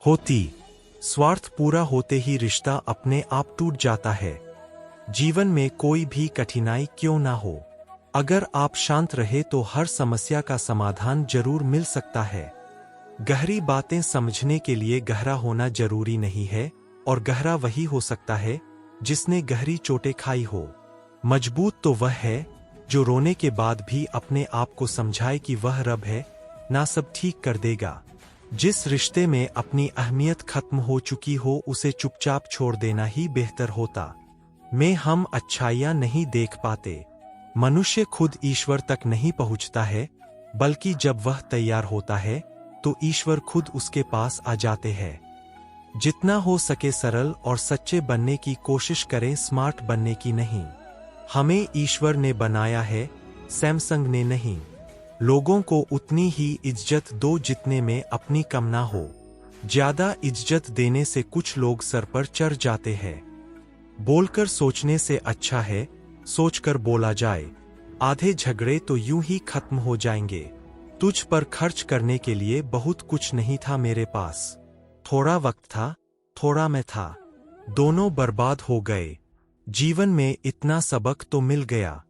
होती। स्वार्थ पूरा होते ही रिश्ता अपने आप टूट जाता है। जीवन में कोई भी कठिनाई क्यों ना हो, अगर आप शांत रहे तो हर समस्या का समाधान जरूर मिल सकता है। गहरी बातें समझने के लिए गहरा होना जरूरी नहीं है, और गहरा वही हो सकता है जिसने गहरी चोटें खाई हो। मजबूत तो वह है जो रोने के बाद भी अपने आप को समझाए कि वह रब है, ना सब ठीक कर देगा। जिस रिश्ते में अपनी अहमियत खत्म हो चुकी हो उसे चुपचाप छोड़ देना ही बेहतर होता। में हम अच्छाइयां नहीं देख पाते। मनुष्य खुद ईश्वर तक नहीं पहुंचता है, बल्कि जब वह तैयार होता है तो ईश्वर खुद उसके पास आ जाते हैं। जितना हो सके सरल और सच्चे बनने की कोशिश करें, स्मार्ट बनने की नहीं। हमें ईश्वर ने बनाया है, सैमसंग ने नहीं। लोगों को उतनी ही इज्जत दो जितने में अपनी कम ना हो। ज्यादा इज्जत देने से कुछ लोग सर पर चढ़ जाते हैं। बोलकर सोचने से अच्छा है सोचकर बोला जाए। आधे झगड़े तो यूं ही खत्म हो जाएंगे। तुझ पर खर्च करने के लिए बहुत कुछ नहीं था मेरे पास। थोड़ा वक्त था, थोड़ा मैं था, दोनों बर्बाद हो गए। जीवन में इतना सबक तो मिल गया।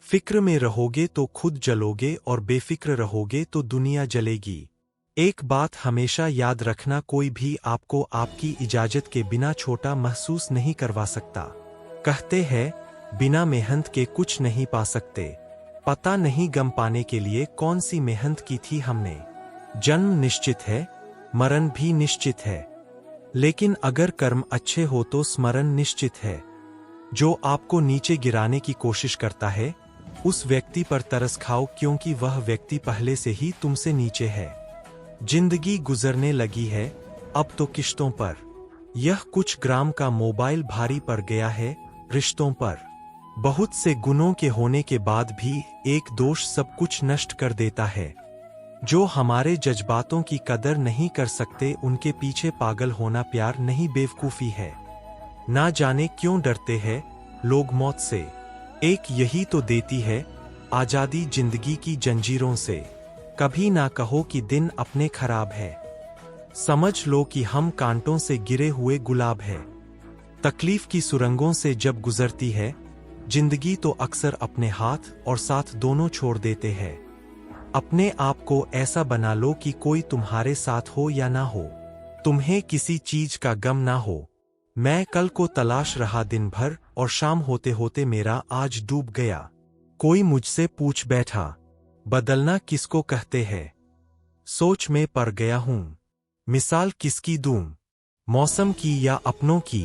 फिक्र में रहोगे तो खुद जलोगे और बेफिक्र रहोगे तो दुनिया जलेगी। एक बात हमेशा याद रखना, कोई भी आपको आपकी इजाजत के बिना छोटा महसूस नहीं करवा सकता। कहते हैं बिना मेहनत के कुछ नहीं पा सकते। पता नहीं गम पाने के लिए कौन सी मेहनत की थी हमने। जन्म निश्चित है, मरण भी निश्चित है, लेकिन अगर कर्म अच्छे हो तो स्मरण निश्चित है। जो आपको नीचे गिराने की कोशिश करता है उस व्यक्ति पर तरस खाओ, क्योंकि वह व्यक्ति पहले से ही तुमसे नीचे है। जिंदगी गुजरने लगी है अब तो किश्तों पर। यह कुछ ग्राम का मोबाइल भारी पड़ गया है रिश्तों पर। बहुत से गुनों के होने के बाद भी एक दोष सब कुछ नष्ट कर देता है। जो हमारे जज्बातों की कदर नहीं कर सकते उनके पीछे पागल होना प्यार नहीं, बेवकूफी है। ना जाने क्यों डरते हैं लोग मौत से। एक यही तो देती है आजादी जिंदगी की जंजीरों से। कभी ना कहो कि दिन अपने खराब है। समझ लो कि हम कांटों से गिरे हुए गुलाब है। तकलीफ की सुरंगों से जब गुजरती है जिंदगी तो अक्सर अपने हाथ और साथ दोनों छोड़ देते हैं। अपने आप को ऐसा बना लो कि कोई तुम्हारे साथ हो या ना हो, तुम्हें किसी चीज का गम ना हो। मैं कल को तलाश रहा दिन भर और शाम होते होते मेरा आज डूब गया। कोई मुझसे पूछ बैठा बदलना किसको कहते हैं, सोच में पड़ गया हूं। मिसाल किसकी दूं, मौसम की या अपनों की।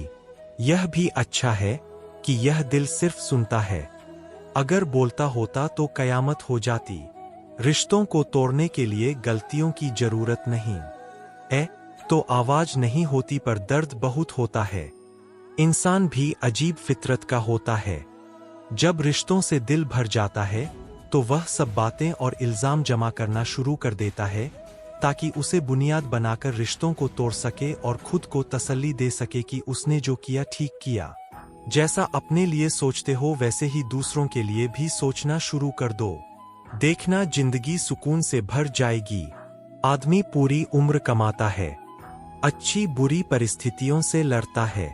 यह भी अच्छा है कि यह दिल सिर्फ सुनता है। अगर बोलता होता तो कयामत हो जाती। रिश्तों को तोड़ने के लिए गलतियों की जरूरत नहीं तो आवाज नहीं होती, पर दर्द बहुत होता है। इंसान भी अजीब फितरत का होता है। जब रिश्तों से दिल भर जाता है तो वह सब बातें और इल्जाम जमा करना शुरू कर देता है ताकि उसे बुनियाद बनाकर रिश्तों को तोड़ सके और खुद को तसल्ली दे सके कि उसने जो किया ठीक किया। जैसा अपने लिए सोचते हो वैसे ही दूसरों के लिए भी सोचना शुरू कर दो। देखना जिंदगी सुकून से भर जाएगी। आदमी पूरी उम्र कमाता है, अच्छी बुरी परिस्थितियों से लड़ता है,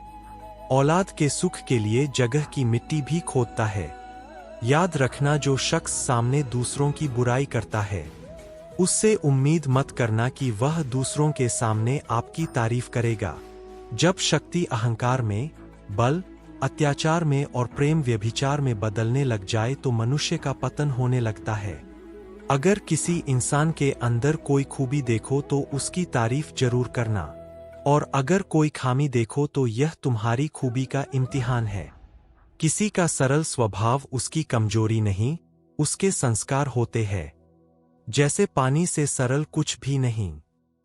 औलाद के सुख के लिए जगह की मिट्टी भी खोदता है। याद रखना जो शख्स सामने दूसरों की बुराई करता है उससे उम्मीद मत करना कि वह दूसरों के सामने आपकी तारीफ करेगा। जब शक्ति अहंकार में, बल अत्याचार में और प्रेम व्यभिचार में बदलने लग जाए तो मनुष्य का पतन होने लगता है। अगर किसी इंसान के अंदर कोई खूबी देखो तो उसकी तारीफ जरूर करना, और अगर कोई खामी देखो तो यह तुम्हारी खूबी का इम्तिहान है। किसी का सरल स्वभाव उसकी कमजोरी नहीं, उसके संस्कार होते हैं। जैसे पानी से सरल कुछ भी नहीं,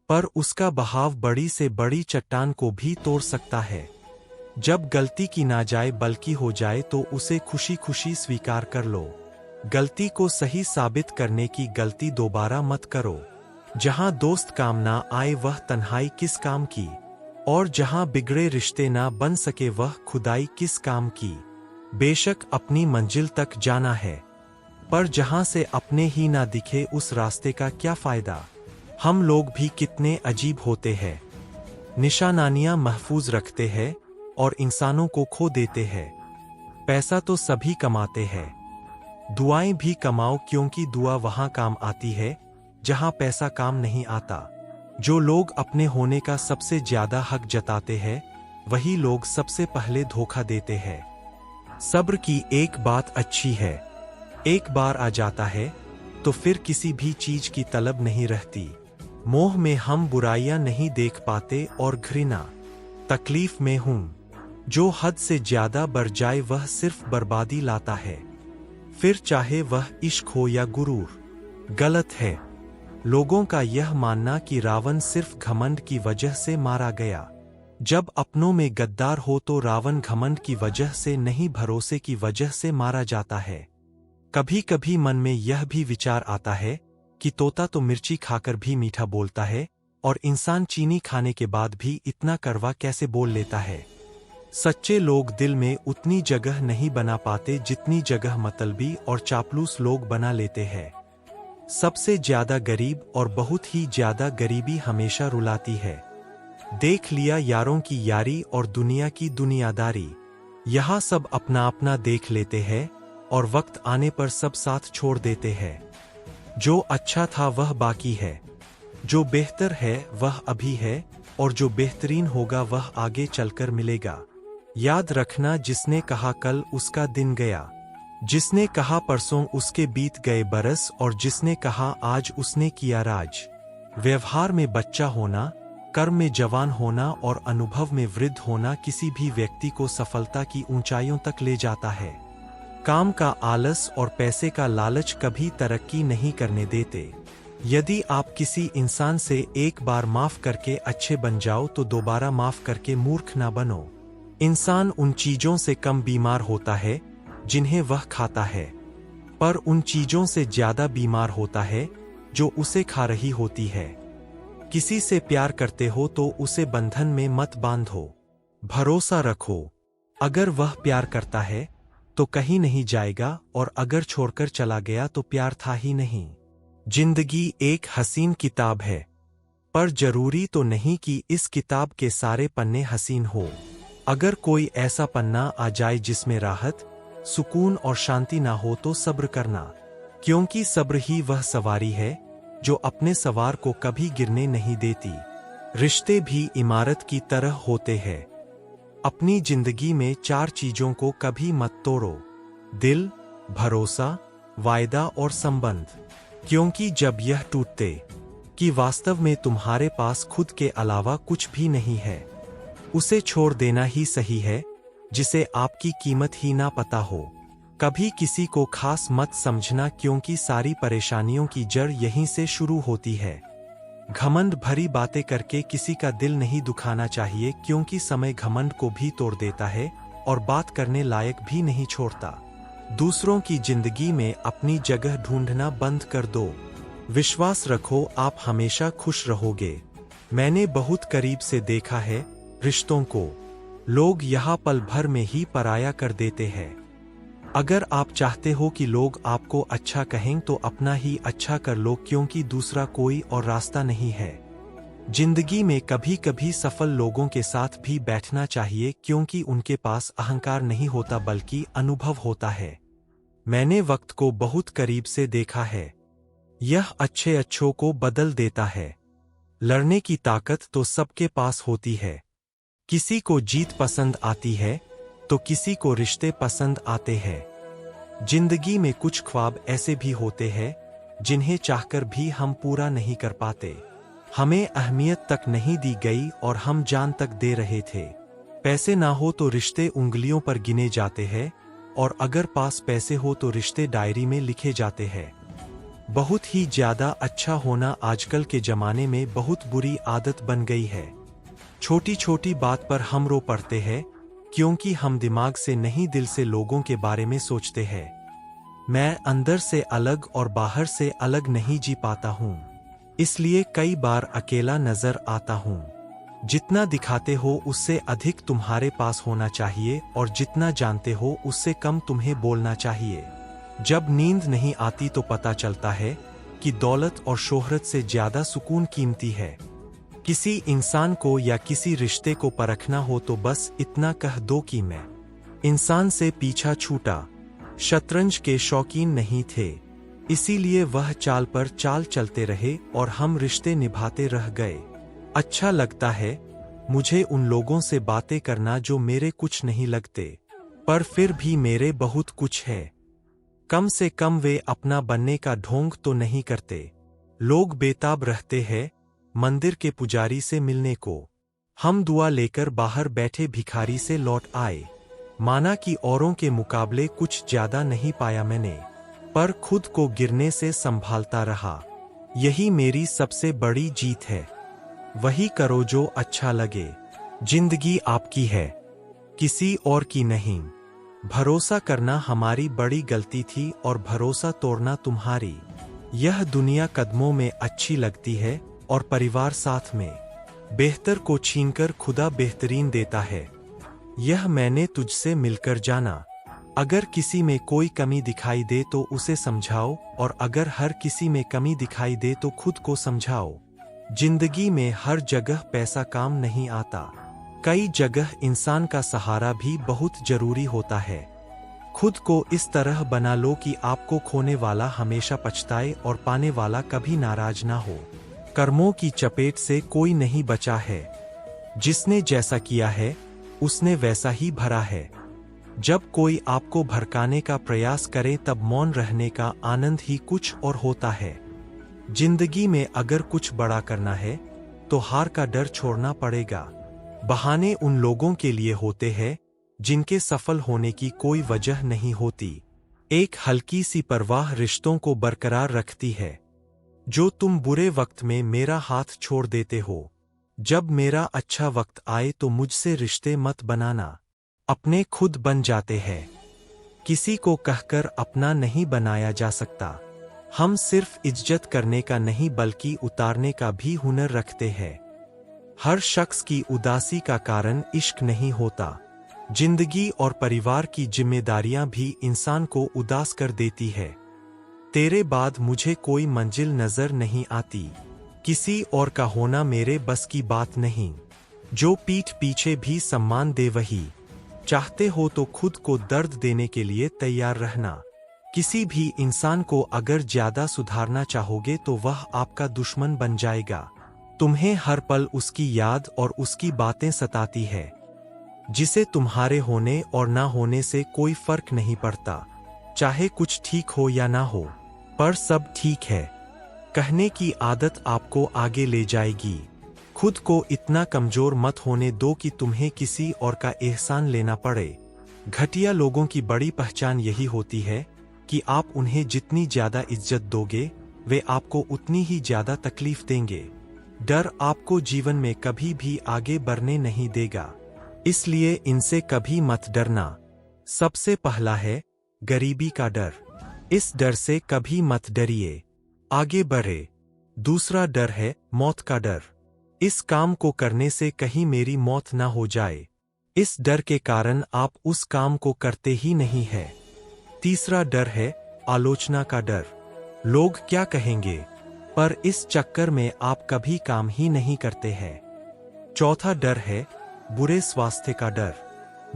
पर उसका बहाव बड़ी से बड़ी चट्टान को भी तोड़ सकता है। जब गलती की ना जाए बल्कि हो जाए तो उसे खुशी खुशी स्वीकार कर लो। गलती को सही साबित करने की गलती दोबारा मत करो। जहां दोस्त काम ना आए वह तन्हाई किस काम की, और जहां बिगड़े रिश्ते ना बन सके वह खुदाई किस काम की। बेशक अपनी मंजिल तक जाना है, पर जहां से अपने ही ना दिखे उस रास्ते का क्या फायदा। हम लोग भी कितने अजीब होते हैं। निशानियां महफूज रखते हैं और इंसानों को खो देते हैं। पैसा तो सभी कमाते हैं, दुआएं भी कमाओ, क्योंकि दुआ वहां काम आती है जहां पैसा काम नहीं आता। जो लोग अपने होने का सबसे ज्यादा हक जताते हैं, वही लोग सबसे पहले धोखा देते हैं। सब्र की एक बात अच्छी है, एक बार आ जाता है तो फिर किसी भी चीज की तलब नहीं रहती। मोह में हम बुराइयां नहीं देख पाते और घृणा तकलीफ में हूं। जो हद से ज्यादा बढ़ जाए वह सिर्फ बर्बादी लाता है, फिर चाहे वह इश्क हो या गुरूर। गलत है लोगों का यह मानना कि रावण सिर्फ घमंड की वजह से मारा गया। जब अपनों में गद्दार हो तो रावण घमंड की वजह से नहीं, भरोसे की वजह से मारा जाता है। कभी कभी मन में यह भी विचार आता है कि तोता तो मिर्ची खाकर भी मीठा बोलता है, और इंसान चीनी खाने के बाद भी इतना कड़वा कैसे बोल लेता है। सच्चे लोग दिल में उतनी जगह नहीं बना पाते जितनी जगह मतलबी और चापलूस लोग बना लेते हैं। सबसे ज्यादा गरीब और बहुत ही ज्यादा गरीबी हमेशा रुलाती है। देख लिया यारों की यारी और दुनिया की दुनियादारी। यहाँ सब अपना अपना देख लेते हैं और वक्त आने पर सब साथ छोड़ देते हैं। जो अच्छा था वह बाकी है, जो बेहतर है वह अभी है, और जो बेहतरीन होगा वह आगे चलकर मिलेगा। याद रखना, जिसने कहा कल उसका दिन गया, जिसने कहा परसों उसके बीत गए बरस, और जिसने कहा आज उसने किया राज। व्यवहार में बच्चा होना, कर्म में जवान होना और अनुभव में वृद्ध होना किसी भी व्यक्ति को सफलता की ऊंचाइयों तक ले जाता है। काम का आलस और पैसे का लालच कभी तरक्की नहीं करने देते। यदि आप किसी इंसान से एक बार माफ करके अच्छे बन जाओ तो दोबारा माफ करके मूर्ख ना बनो। इंसान उन चीजों से कम बीमार होता है जिन्हें वह खाता है, पर उन चीजों से ज्यादा बीमार होता है जो उसे खा रही होती है। किसी से प्यार करते हो तो उसे बंधन में मत बांधो, भरोसा रखो। अगर वह प्यार करता है तो कहीं नहीं जाएगा, और अगर छोड़कर चला गया तो प्यार था ही नहीं। जिंदगी एक हसीन किताब है, पर जरूरी तो नहीं कि इस किताब के सारे पन्ने हसीन हो। अगर कोई ऐसा पन्ना आ जाए जिसमें राहत, सुकून और शांति ना हो तो सब्र करना, क्योंकि सब्र ही वह सवारी है जो अपने सवार को कभी गिरने नहीं देती। रिश्ते भी इमारत की तरह होते हैं। अपनी जिंदगी में 4 चीजों को कभी मत तोड़ो: दिल, भरोसा, वायदा और संबंध। क्योंकि जब यह टूटते कि वास्तव में तुम्हारे पास खुद के अलावा कुछ भी नहीं है, उसे छोड़ देना ही सही है, जिसे आपकी कीमत ही ना पता हो। कभी किसी को खास मत समझना, क्योंकि सारी परेशानियों की जड़ यहीं से शुरू होती है। घमंड भरी बातें करके किसी का दिल नहीं दुखाना चाहिए, क्योंकि समय घमंड को भी तोड़ देता है और बात करने लायक भी नहीं छोड़ता। दूसरों की जिंदगी में अपनी जगह ढूंढना बंद कर दो। विश्वास रखो, आप हमेशा खुश रहोगे। मैंने बहुत करीब से देखा है रिश्तों को, लोग यहाँ पल भर में ही पराया कर देते हैं। अगर आप चाहते हो कि लोग आपको अच्छा कहें तो अपना ही अच्छा कर लो, क्योंकि दूसरा कोई और रास्ता नहीं है। जिंदगी में कभी कभी सफल लोगों के साथ भी बैठना चाहिए, क्योंकि उनके पास अहंकार नहीं होता बल्कि अनुभव होता है। मैंने वक्त को बहुत करीब से देखा है, यह अच्छे अच्छों को बदल देता है। लड़ने की ताकत तो सबके पास होती है। किसी को जीत पसंद आती है तो किसी को रिश्ते पसंद आते हैं। जिंदगी में कुछ ख्वाब ऐसे भी होते हैं जिन्हें चाहकर भी हम पूरा नहीं कर पाते। हमें अहमियत तक नहीं दी गई और हम जान तक दे रहे थे। पैसे ना हो तो रिश्ते उंगलियों पर गिने जाते हैं, और अगर पास पैसे हो तो रिश्ते डायरी में लिखे जाते हैं। बहुत ही ज्यादा अच्छा होना आजकल के जमाने में बहुत बुरी आदत बन गई है। छोटी छोटी बात पर हम रो पड़ते हैं, क्योंकि हम दिमाग से नहीं दिल से लोगों के बारे में सोचते हैं। मैं अंदर से अलग और बाहर से अलग नहीं जी पाता हूँ, इसलिए कई बार अकेला नजर आता हूँ। जितना दिखाते हो उससे अधिक तुम्हारे पास होना चाहिए, और जितना जानते हो उससे कम तुम्हें बोलना चाहिए। जब नींद नहीं आती तो पता चलता है कि दौलत और शोहरत से ज्यादा सुकून कीमती है। किसी इंसान को या किसी रिश्ते को परखना हो तो बस इतना कह दो कि मैं इंसान से पीछा छूटा। शतरंज के शौकीन नहीं थे, इसीलिए वह चाल पर चाल चलते रहे और हम रिश्ते निभाते रह गए। अच्छा लगता है मुझे उन लोगों से बातें करना जो मेरे कुछ नहीं लगते, पर फिर भी मेरे बहुत कुछ है। कम से कम वे अपना बनने का ढोंग तो नहीं करते। लोग बेताब रहते हैं मंदिर के पुजारी से मिलने को। हम दुआ लेकर बाहर बैठे भिखारी से लौट आए। माना कि औरों के मुकाबले कुछ ज्यादा नहीं पाया मैंने, पर खुद को गिरने से संभालता रहा। यही मेरी सबसे बड़ी जीत है। वही करो जो अच्छा लगे। जिंदगी आपकी है, किसी और की नहीं। भरोसा करना हमारी बड़ी गलती थी और भरोसा तोड़ना तुम्हारी। यह दुनिया कदमों में अच्छी लगती है और परिवार साथ में। बेहतर को छीनकर खुदा बेहतरीन देता है। यह मैंने तुझसे मिलकर जाना। अगर किसी में कोई कमी दिखाई दे तो उसे समझाओ, और अगर हर किसी में कमी दिखाई दे तो खुद को समझाओ। जिंदगी में हर जगह पैसा काम नहीं आता। कई जगह इंसान का सहारा भी बहुत जरूरी होता है। खुद को इस तरह बना लो कि आपको खोने वाला हमेशा पछताए और पाने वाला कभी नाराज ना हो। कर्मों की चपेट से कोई नहीं बचा है। जिसने जैसा किया है उसने वैसा ही भरा है। जब कोई आपको भड़काने का प्रयास करे तब मौन रहने का आनंद ही कुछ और होता है। जिंदगी में अगर कुछ बड़ा करना है तो हार का डर छोड़ना पड़ेगा। बहाने उन लोगों के लिए होते हैं जिनके सफल होने की कोई वजह नहीं होती। एक हल्की सी परवाह रिश्तों को बरकरार रखती है। जो तुम बुरे वक्त में मेरा हाथ छोड़ देते हो, जब मेरा अच्छा वक्त आए तो मुझसे रिश्ते मत बनाना। अपने खुद बन जाते हैं। किसी को कहकर अपना नहीं बनाया जा सकता। हम सिर्फ इज्जत करने का नहीं बल्कि उतारने का भी हुनर रखते हैं। हर शख्स की उदासी का कारण इश्क नहीं होता। जिंदगी और परिवार की जिम्मेदारियां भी इंसान को उदास कर देती है। तेरे बाद मुझे कोई मंजिल नजर नहीं आती। किसी और का होना मेरे बस की बात नहीं। जो पीठ पीछे भी सम्मान दे वही। चाहते हो तो खुद को दर्द देने के लिए तैयार रहना। किसी भी इंसान को अगर ज्यादा सुधारना चाहोगे तो वह आपका दुश्मन बन जाएगा। तुम्हें हर पल उसकी याद और उसकी बातें सताती है, जिसे तुम्हारे होने और ना होने से कोई फर्क नहीं पड़ता। चाहे कुछ ठीक हो या ना हो, पर सब ठीक है कहने की आदत आपको आगे ले जाएगी। खुद को इतना कमजोर मत होने दो कि तुम्हें किसी और का एहसान लेना पड़े। घटिया लोगों की बड़ी पहचान यही होती है कि आप उन्हें जितनी ज्यादा इज्जत दोगे वे आपको उतनी ही ज्यादा तकलीफ देंगे। डर आपको जीवन में कभी भी आगे बढ़ने नहीं देगा, इसलिए इनसे कभी मत डरना। सबसे पहला है गरीबी का डर। इस डर से कभी मत डरिए, आगे बढ़े। दूसरा डर है मौत का डर। इस काम को करने से कहीं मेरी मौत ना हो जाए, इस डर के कारण आप उस काम को करते ही नहीं है। तीसरा डर है आलोचना का डर। लोग क्या कहेंगे, पर इस चक्कर में आप कभी काम ही नहीं करते हैं। चौथा डर है बुरे स्वास्थ्य का डर।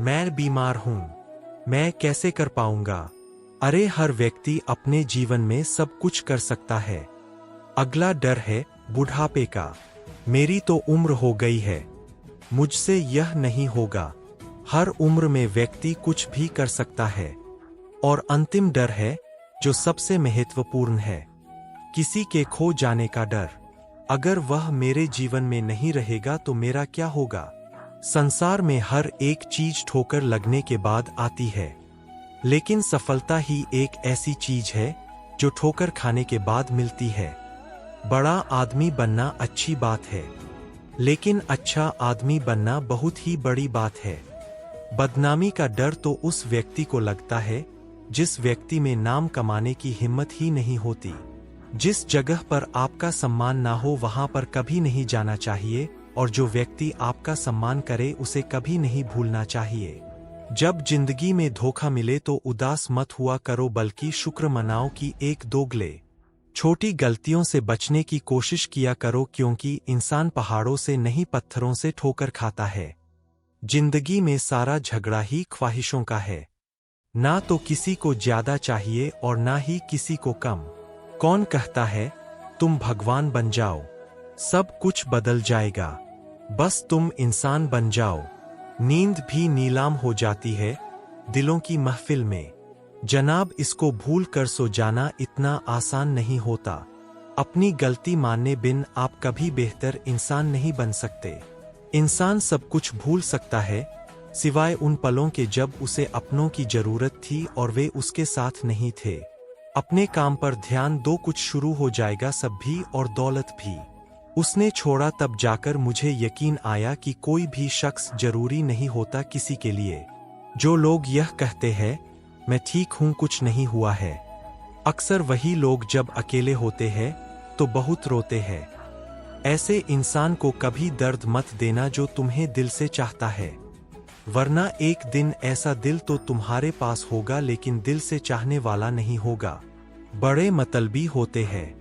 मैं बीमार हूं, मैं कैसे कर पाऊंगा। अरे हर व्यक्ति अपने जीवन में सब कुछ कर सकता है। अगला डर है बुढ़ापे का। मेरी तो उम्र हो गई है, मुझसे यह नहीं होगा। हर उम्र में व्यक्ति कुछ भी कर सकता है। और अंतिम डर है जो सबसे महत्वपूर्ण है, किसी के खो जाने का डर। अगर वह मेरे जीवन में नहीं रहेगा तो मेरा क्या होगा। संसार में हर एक चीज ठोकर लगने के बाद आती है, लेकिन सफलता ही एक ऐसी चीज है जो ठोकर खाने के बाद मिलती है। बड़ा आदमी बनना अच्छी बात है, लेकिन अच्छा आदमी बनना बहुत ही बड़ी बात है। बदनामी का डर तो उस व्यक्ति को लगता है जिस व्यक्ति में नाम कमाने की हिम्मत ही नहीं होती। जिस जगह पर आपका सम्मान ना हो वहां पर कभी नहीं जाना चाहिए, और जो व्यक्ति आपका सम्मान करे उसे कभी नहीं भूलना चाहिए। जब जिंदगी में धोखा मिले तो उदास मत हुआ करो, बल्कि शुक्र मनाओ कि एक दोगले छोटी गलतियों से बचने की कोशिश किया करो क्योंकि इंसान पहाड़ों से नहीं पत्थरों से ठोकर खाता है। जिंदगी में सारा झगड़ा ही ख्वाहिशों का है। ना तो किसी को ज्यादा चाहिए और ना ही किसी को कम। कौन कहता है तुम भगवान बन जाओ, सब कुछ बदल जाएगा। बस तुम इंसान बन जाओ। नींद भी नीलाम हो जाती है दिलों की महफिल में। जनाब, इसको भूल कर सो जाना इतना आसान नहीं होता। अपनी गलती मानने बिन आप कभी बेहतर इंसान नहीं बन सकते। इंसान सब कुछ भूल सकता है सिवाय उन पलों के जब उसे अपनों की जरूरत थी और वे उसके साथ नहीं थे। अपने काम पर ध्यान दो, कुछ शुरू हो जाएगा सब भी और दौलत भी। उसने छोड़ा तब जाकर मुझे यकीन आया कि कोई भी शख्स जरूरी नहीं होता किसी के लिए। जो लोग यह कहते हैं मैं ठीक हूं, कुछ नहीं हुआ है, अक्सर वही लोग जब अकेले होते हैं तो बहुत रोते हैं। ऐसे इंसान को कभी दर्द मत देना जो तुम्हें दिल से चाहता है, वरना एक दिन ऐसा दिल तो तुम्हारे पास होगा लेकिन दिल से चाहने वाला नहीं होगा। बड़े मतलबी होते हैं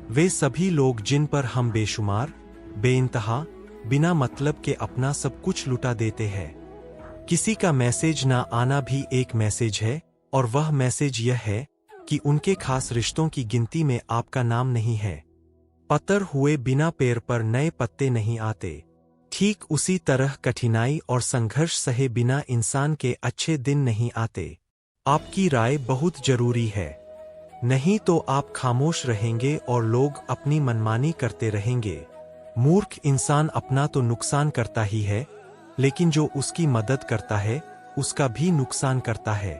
वे सभी लोग जिन पर हम बेशुमार बेइंतहा बिना मतलब के अपना सब कुछ लुटा देते हैं। किसी का मैसेज ना आना भी एक मैसेज है और वह मैसेज यह है कि उनके खास रिश्तों की गिनती में आपका नाम नहीं है। पतर हुए बिना पेड़ पर नए पत्ते नहीं आते। ठीक उसी तरह कठिनाई और संघर्ष सहे बिना इंसान के अच्छे दिन नहीं आते। आपकी राय बहुत जरूरी है, नहीं तो आप खामोश रहेंगे और लोग अपनी मनमानी करते रहेंगे। मूर्ख इंसान अपना तो नुकसान करता ही है लेकिन जो उसकी मदद करता है उसका भी नुकसान करता है।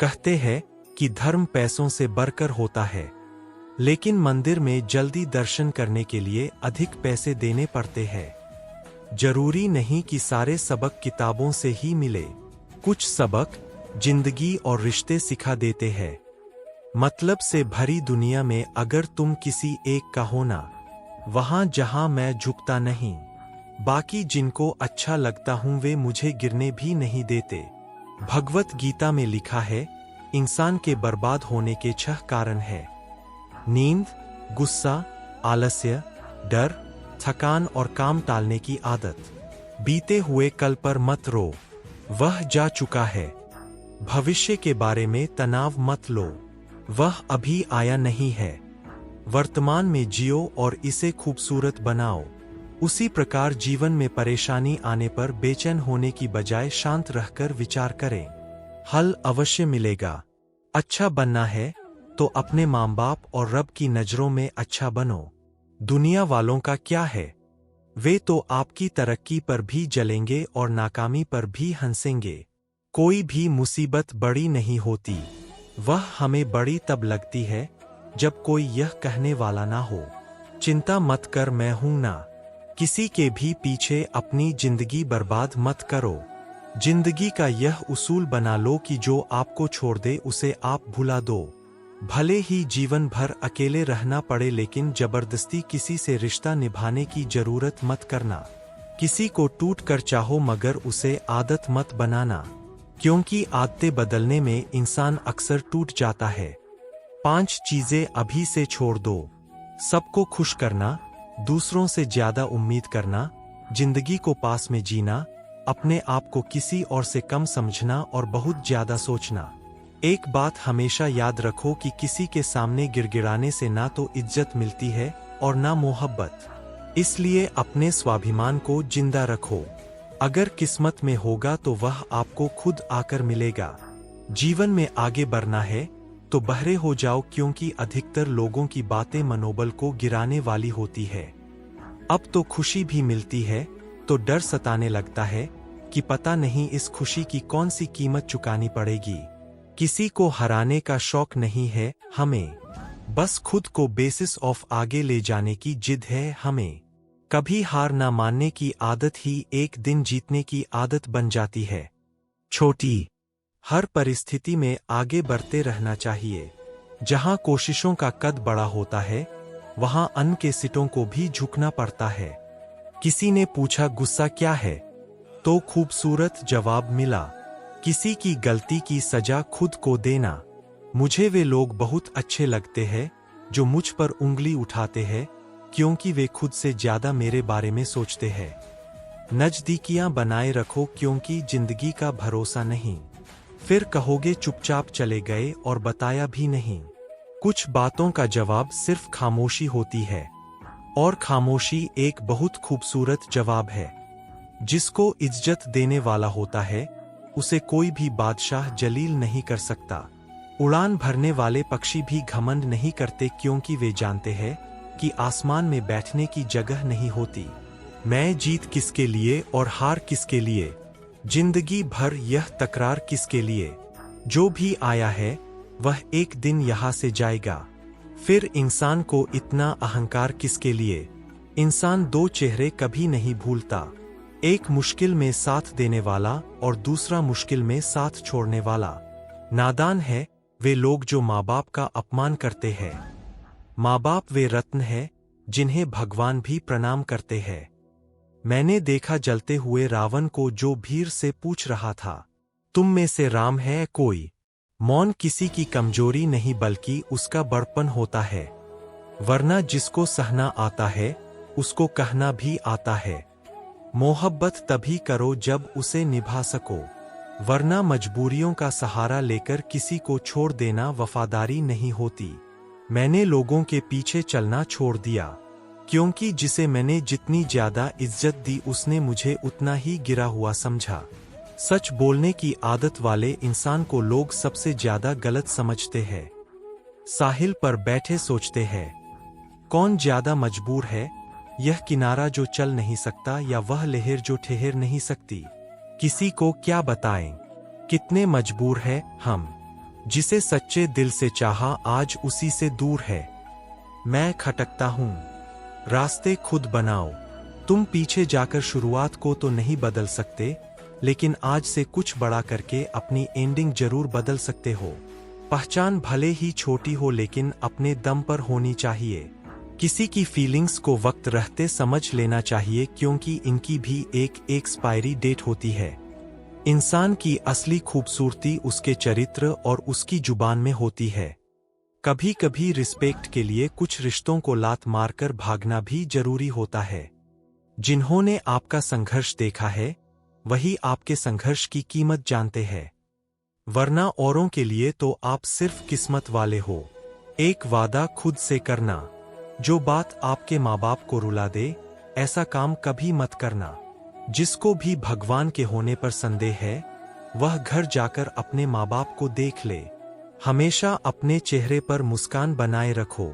कहते हैं कि धर्म पैसों से बढ़कर होता है, लेकिन मंदिर में जल्दी दर्शन करने के लिए अधिक पैसे देने पड़ते हैं। जरूरी नहीं कि सारे सबक किताबों से ही मिले, कुछ सबक जिंदगी और रिश्ते सिखा देते हैं। मतलब से भरी दुनिया में अगर तुम किसी एक का होना, वहां जहां मैं झुकता नहीं, बाकी जिनको अच्छा लगता हूं वे मुझे गिरने भी नहीं देते। भगवत गीता में लिखा है इंसान के बर्बाद होने के 6 कारण हैं। नींद, गुस्सा, आलस्य, डर, थकान और काम टालने की आदत। बीते हुए कल पर मत रो, वह जा चुका है। भविष्य के बारे में तनाव मत लो, वह अभी आया नहीं है। वर्तमान में जियो और इसे खूबसूरत बनाओ। उसी प्रकार जीवन में परेशानी आने पर बेचैन होने की बजाय शांत रहकर विचार करें, हल अवश्य मिलेगा। अच्छा बनना है तो अपने माँ बाप और रब की नजरों में अच्छा बनो। दुनिया वालों का क्या है, वे तो आपकी तरक्की पर भी जलेंगे और नाकामी पर भी हंसेंगे। कोई भी मुसीबत बड़ी नहीं होती, वह हमें बड़ी तब लगती है जब कोई यह कहने वाला ना हो, चिंता मत कर मैं हूं ना। किसी के भी पीछे अपनी जिंदगी बर्बाद मत करो। जिंदगी का यह उसूल बना लो कि जो आपको छोड़ दे उसे आप भुला दो। भले ही जीवन भर अकेले रहना पड़े लेकिन जबरदस्ती किसी से रिश्ता निभाने की जरूरत मत करना। किसी को टूट कर चाहो मगर उसे आदत मत बनाना, क्योंकि आदतें बदलने में इंसान अक्सर टूट जाता है। 5 चीजें अभी से छोड़ दो। सबको खुश करना, दूसरों से ज्यादा उम्मीद करना, जिंदगी को पास में जीना, अपने आप को किसी और से कम समझना और बहुत ज्यादा सोचना। एक बात हमेशा याद रखो कि किसी के सामने गिड़गिड़ाने से ना तो इज्जत मिलती है और ना मोहब्बत। इसलिए अपने स्वाभिमान को जिंदा रखो। अगर किस्मत में होगा तो वह आपको खुद आकर मिलेगा। जीवन में आगे बढ़ना है तो बहरे हो जाओ, क्योंकि अधिकतर लोगों की बातें मनोबल को गिराने वाली होती है। अब तो खुशी भी मिलती है तो डर सताने लगता है कि पता नहीं इस खुशी की कौन सी कीमत चुकानी पड़ेगी। किसी को हराने का शौक नहीं है हमें, बस खुद को बेसिस ऑफ आगे ले जाने की जिद है हमें। कभी हार ना मानने की आदत ही एक दिन जीतने की आदत बन जाती है। छोटी हर परिस्थिति में आगे बढ़ते रहना चाहिए। जहां कोशिशों का कद बड़ा होता है वहां अन्न के सिटों को भी झुकना पड़ता है। किसी ने पूछा गुस्सा क्या है, तो खूबसूरत जवाब मिला, किसी की गलती की सजा खुद को देना। मुझे वे लोग बहुत अच्छे लगते हैं जो मुझ पर उंगली उठाते हैं क्योंकि वे खुद से ज्यादा मेरे बारे में सोचते हैं। नजदीकियां बनाए रखो क्योंकि जिंदगी का भरोसा नहीं। फिर कहोगे चुपचाप चले गए और बताया भी नहीं। कुछ बातों का जवाब सिर्फ खामोशी होती है, और खामोशी एक बहुत खूबसूरत जवाब है। जिसको इज्जत देने वाला होता है उसे कोई भी बादशाह जलील नहीं कर सकता। उड़ान भरने वाले पक्षी भी घमंड नहीं करते क्योंकि वे जानते हैं कि आसमान में बैठने की जगह नहीं होती। मैं जीत किसके लिए और हार किसके लिए, जिंदगी भर यह तकरार किसके लिए। जो भी आया है वह एक दिन यहाँ से जाएगा। फिर इंसान को इतना अहंकार किसके लिए। इंसान दो चेहरे कभी नहीं भूलता, एक मुश्किल में साथ देने वाला और दूसरा मुश्किल में साथ छोड़ने वाला। नादान है वे लोग जो माँ बाप का अपमान करते हैं। माँ बाप वे रत्न है जिन्हें भगवान भी प्रणाम करते हैं। मैंने देखा जलते हुए रावण को जो भीड़ से पूछ रहा था, तुम में से राम है कोई। मौन किसी की कमजोरी नहीं बल्कि उसका बड़पन होता है, वरना जिसको सहना आता है उसको कहना भी आता है। मोहब्बत तभी करो जब उसे निभा सको, वरना मजबूरियों का सहारा लेकर किसी को छोड़ देना वफादारी नहीं होती। मैंने लोगों के पीछे चलना छोड़ दिया क्योंकि जिसे मैंने जितनी ज्यादा इज्जत दी उसने मुझे उतना ही गिरा हुआ समझा। सच बोलने की आदत वाले इंसान को लोग सबसे ज्यादा गलत समझते हैं। साहिल पर बैठे सोचते हैं, कौन ज्यादा मजबूर है, यह किनारा जो चल नहीं सकता या वह लहर जो ठहर नहीं सकती। किसी को क्या बताएं कितने मजबूर है हम। जिसे सच्चे दिल से चाहा आज उसी से दूर है। मैं खटकता हूं, रास्ते खुद बनाओ। तुम पीछे जाकर शुरुआत को तो नहीं बदल सकते, लेकिन आज से कुछ बड़ा करके अपनी एंडिंग जरूर बदल सकते हो। पहचान भले ही छोटी हो लेकिन अपने दम पर होनी चाहिए। किसी की फीलिंग्स को वक्त रहते समझ लेना चाहिए क्योंकि इनकी भी एक एक्सपायरी डेट होती है। इंसान की असली खूबसूरती उसके चरित्र और उसकी जुबान में होती है। कभी कभी रिस्पेक्ट के लिए कुछ रिश्तों को लात मारकर भागना भी जरूरी होता है। जिन्होंने आपका संघर्ष देखा है वही आपके संघर्ष की कीमत जानते हैं, वरना औरों के लिए तो आप सिर्फ किस्मत वाले हो। एक वादा खुद से करना, जो बात आपके माँ बाप को रुला दे ऐसा काम कभी मत करना। जिसको भी भगवान के होने पर संदेह है वह घर जाकर अपने माँ बाप को देख ले। हमेशा अपने चेहरे पर मुस्कान बनाए रखो,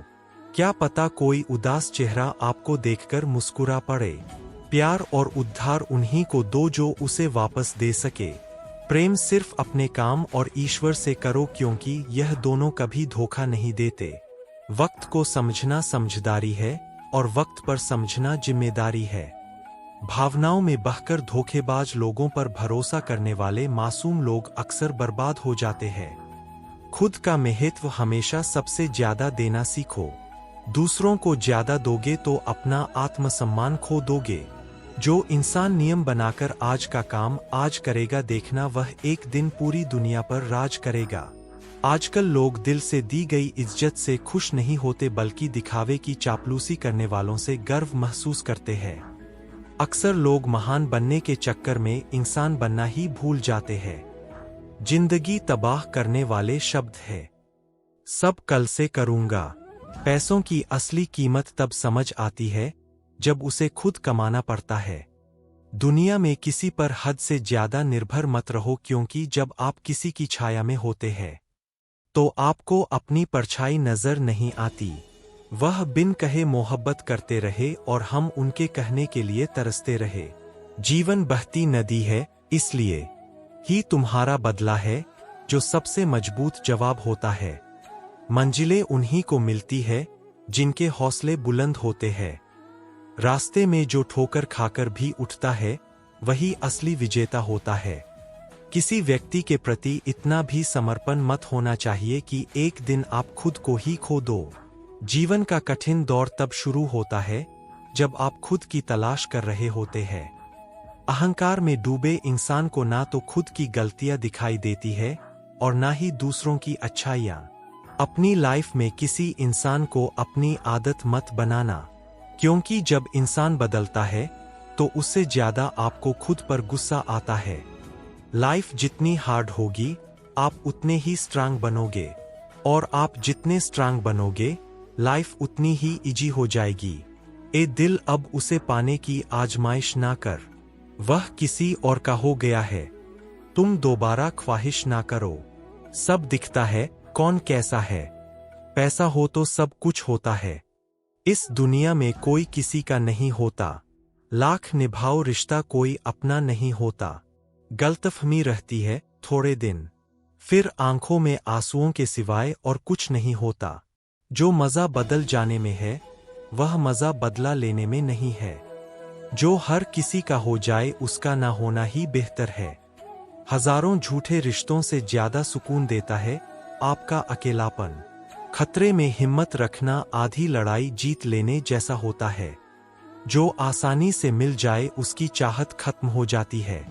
क्या पता कोई उदास चेहरा आपको देखकर मुस्कुरा पड़े। प्यार और उद्धार उन्हीं को दो जो उसे वापस दे सके। प्रेम सिर्फ अपने काम और ईश्वर से करो क्योंकि यह दोनों कभी धोखा नहीं देते। वक्त को समझना समझदारी है और वक्त पर समझना जिम्मेदारी है। भावनाओं में बहकर धोखेबाज लोगों पर भरोसा करने वाले मासूम लोग अक्सर बर्बाद हो जाते हैं। खुद का महत्व हमेशा सबसे ज्यादा देना सीखो। दूसरों को ज्यादा दोगे तो अपना आत्मसम्मान खो दोगे। जो इंसान नियम बनाकर आज का काम आज करेगा देखना वह एक दिन पूरी दुनिया पर राज करेगा। आजकल लोग दिल से दी गई इज्जत से खुश नहीं होते बल्कि दिखावे की चापलूसी करने वालों से गर्व महसूस करते हैं। अक्सर लोग महान बनने के चक्कर में इंसान बनना ही भूल जाते हैं। जिंदगी तबाह करने वाले शब्द है, सब कल से करूंगा। पैसों की असली कीमत तब समझ आती है जब उसे खुद कमाना पड़ता है। दुनिया में किसी पर हद से ज्यादा निर्भर मत रहो क्योंकि जब आप किसी की छाया में होते हैं तो आपको अपनी परछाई नजर नहीं आती। वह बिन कहे मोहब्बत करते रहे और हम उनके कहने के लिए तरसते रहे। जीवन बहती नदी है, इसलिए ही तुम्हारा बदला है जो सबसे मजबूत जवाब होता है। मंजिलें उन्हीं को मिलती है जिनके हौसले बुलंद होते हैं। रास्ते में जो ठोकर खाकर भी उठता है वही असली विजेता होता है। किसी व्यक्ति के प्रति इतना भी समर्पण मत होना चाहिए कि एक दिन आप खुद को ही खो दो। जीवन का कठिन दौर तब शुरू होता है जब आप खुद की तलाश कर रहे होते हैं। अहंकार में डूबे इंसान को ना तो खुद की गलतियां दिखाई देती है और ना ही दूसरों की अच्छाइयां। अपनी लाइफ में किसी इंसान को अपनी आदत मत बनाना, क्योंकि जब इंसान बदलता है तो उससे ज्यादा आपको खुद पर गुस्सा आता है। लाइफ जितनी हार्ड होगी आप उतने ही स्ट्रांग बनोगे, और आप जितने स्ट्रांग बनोगे लाइफ उतनी ही इजी हो जाएगी। ए दिल, अब उसे पाने की आजमाइश ना कर, वह किसी और का हो गया है। तुम दोबारा ख्वाहिश ना करो। सब दिखता है, कौन कैसा है। पैसा हो तो सब कुछ होता है। इस दुनिया में कोई किसी का नहीं होता। लाख निभाओ रिश्ता कोई अपना नहीं होता। गलतफहमी रहती है थोड़े दिन, फिर आंखों में आंसुओं के सिवाय और कुछ नहीं होता। जो मजा बदल जाने में है वह मजा बदला लेने में नहीं है। जो हर किसी का हो जाए उसका ना होना ही बेहतर है। हजारों झूठे रिश्तों से ज्यादा सुकून देता है आपका अकेलापन। खतरे में हिम्मत रखना आधी लड़ाई जीत लेने जैसा होता है। जो आसानी से मिल जाए उसकी चाहत खत्म हो जाती है,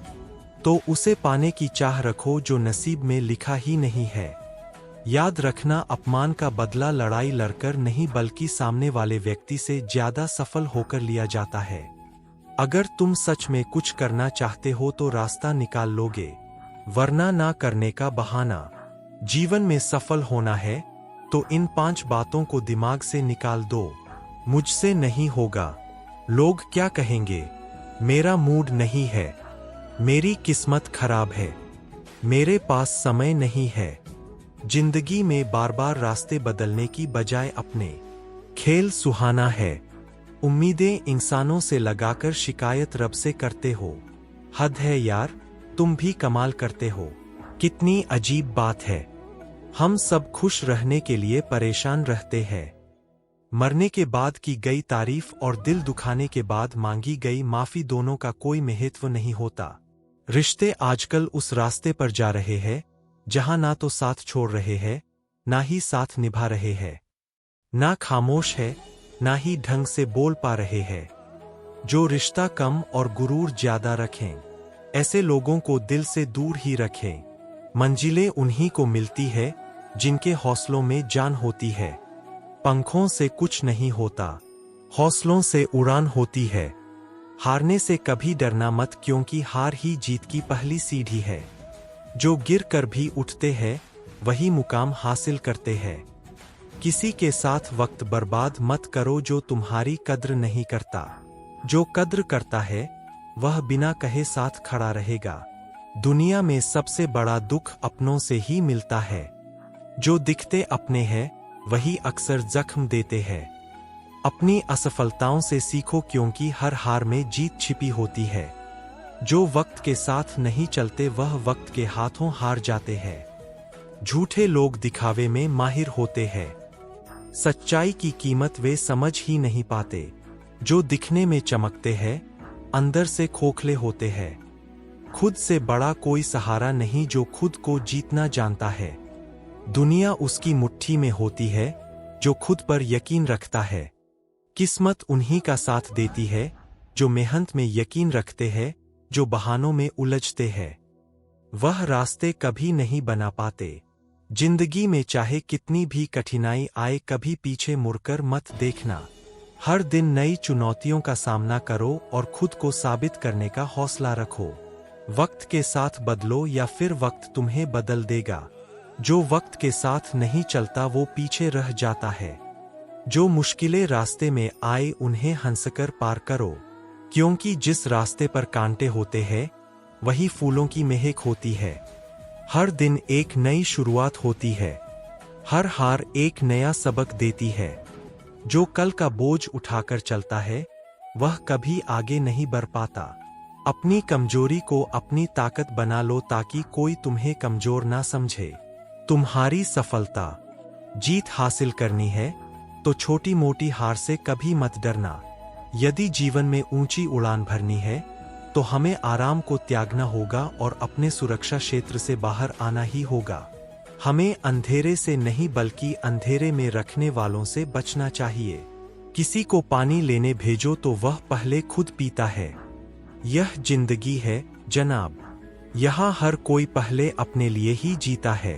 तो उसे पाने की चाह रखो जो नसीब में लिखा ही नहीं है। याद रखना, अपमान का बदला लड़ाई लड़कर नहीं बल्कि सामने वाले व्यक्ति से ज्यादा सफल होकर लिया जाता है। अगर तुम सच में कुछ करना चाहते हो तो रास्ता निकाल लोगे, वरना ना करने का बहाना। जीवन में सफल होना है तो इन 5 बातों को दिमाग से निकाल दो। मुझसे नहीं होगा, लोग क्या कहेंगे, मेरा मूड नहीं है, मेरी किस्मत खराब है, मेरे पास समय नहीं है। जिंदगी में बार बार रास्ते बदलने की बजाय अपने खेल सुहाना है। उम्मीदें इंसानों से लगाकर शिकायत रब से करते हो। हद है यार, तुम भी कमाल करते हो। कितनी अजीब बात है, हम सब खुश रहने के लिए परेशान रहते हैं। मरने के बाद की गई तारीफ और दिल दुखाने के बाद मांगी गई माफी दोनों का कोई महत्व नहीं होता। रिश्ते आजकल उस रास्ते पर जा रहे हैं जहां ना तो साथ छोड़ रहे हैं, ना ही साथ निभा रहे हैं, ना खामोश है, ना ही ढंग से बोल पा रहे हैं। जो रिश्ता कम और गुरूर ज्यादा रखें, ऐसे लोगों को दिल से दूर ही रखें। मंजिलें उन्हीं को मिलती है जिनके हौसलों में जान होती है। पंखों से कुछ नहीं होता, हौसलों से उड़ान होती है। हारने से कभी डरना मत, क्योंकि हार ही जीत की पहली सीढ़ी है। जो गिर कर भी उठते हैं वही मुकाम हासिल करते हैं। किसी के साथ वक्त बर्बाद मत करो जो तुम्हारी कद्र नहीं करता। जो कद्र करता है वह बिना कहे साथ खड़ा रहेगा। दुनिया में सबसे बड़ा दुख अपनों से ही मिलता है। जो दिखते अपने हैं वही अक्सर जख्म देते हैं। अपनी असफलताओं से सीखो, क्योंकि हर हार में जीत छिपी होती है। जो वक्त के साथ नहीं चलते वह वक्त के हाथों हार जाते हैं। झूठे लोग दिखावे में माहिर होते हैं, सच्चाई की कीमत वे समझ ही नहीं पाते। जो दिखने में चमकते हैं अंदर से खोखले होते हैं। खुद से बड़ा कोई सहारा नहीं जो खुद को जीतना जानता है। दुनिया उसकी मुट्ठी में होती है जो खुद पर यकीन रखता है। किस्मत उन्हीं का साथ देती है जो मेहनत में यकीन रखते हैं। जो बहानों में उलझते हैं वह रास्ते कभी नहीं बना पाते। जिंदगी में चाहे कितनी भी कठिनाई आए कभी पीछे मुड़कर मत देखना। हर दिन नई चुनौतियों का सामना करो और खुद को साबित करने का हौसला रखो। वक्त के साथ बदलो या फिर वक्त तुम्हें बदल देगा। जो वक्त के साथ नहीं चलता वो पीछे रह जाता है। जो मुश्किलें रास्ते में आए उन्हें हंसकर पार करो, क्योंकि जिस रास्ते पर कांटे होते हैं वही फूलों की महक होती है। हर दिन एक नई शुरुआत होती है, हर हार एक नया सबक देती है। जो कल का बोझ उठाकर चलता है वह कभी आगे नहीं बढ़ पाता। अपनी कमजोरी को अपनी ताकत बना लो ताकि कोई तुम्हें कमजोर ना समझे। तुम्हारी सफलता जीत हासिल करनी है तो छोटी मोटी हार से कभी मत डरना। यदि जीवन में ऊंची उड़ान भरनी है तो हमें आराम को त्यागना होगा और अपने सुरक्षा क्षेत्र से बाहर आना ही होगा। हमें अंधेरे से नहीं बल्कि अंधेरे में रखने वालों से बचना चाहिए। किसी को पानी लेने भेजो तो वह पहले खुद पीता है। यह जिंदगी है जनाब, यहाँ हर कोई पहले अपने लिए ही जीता है।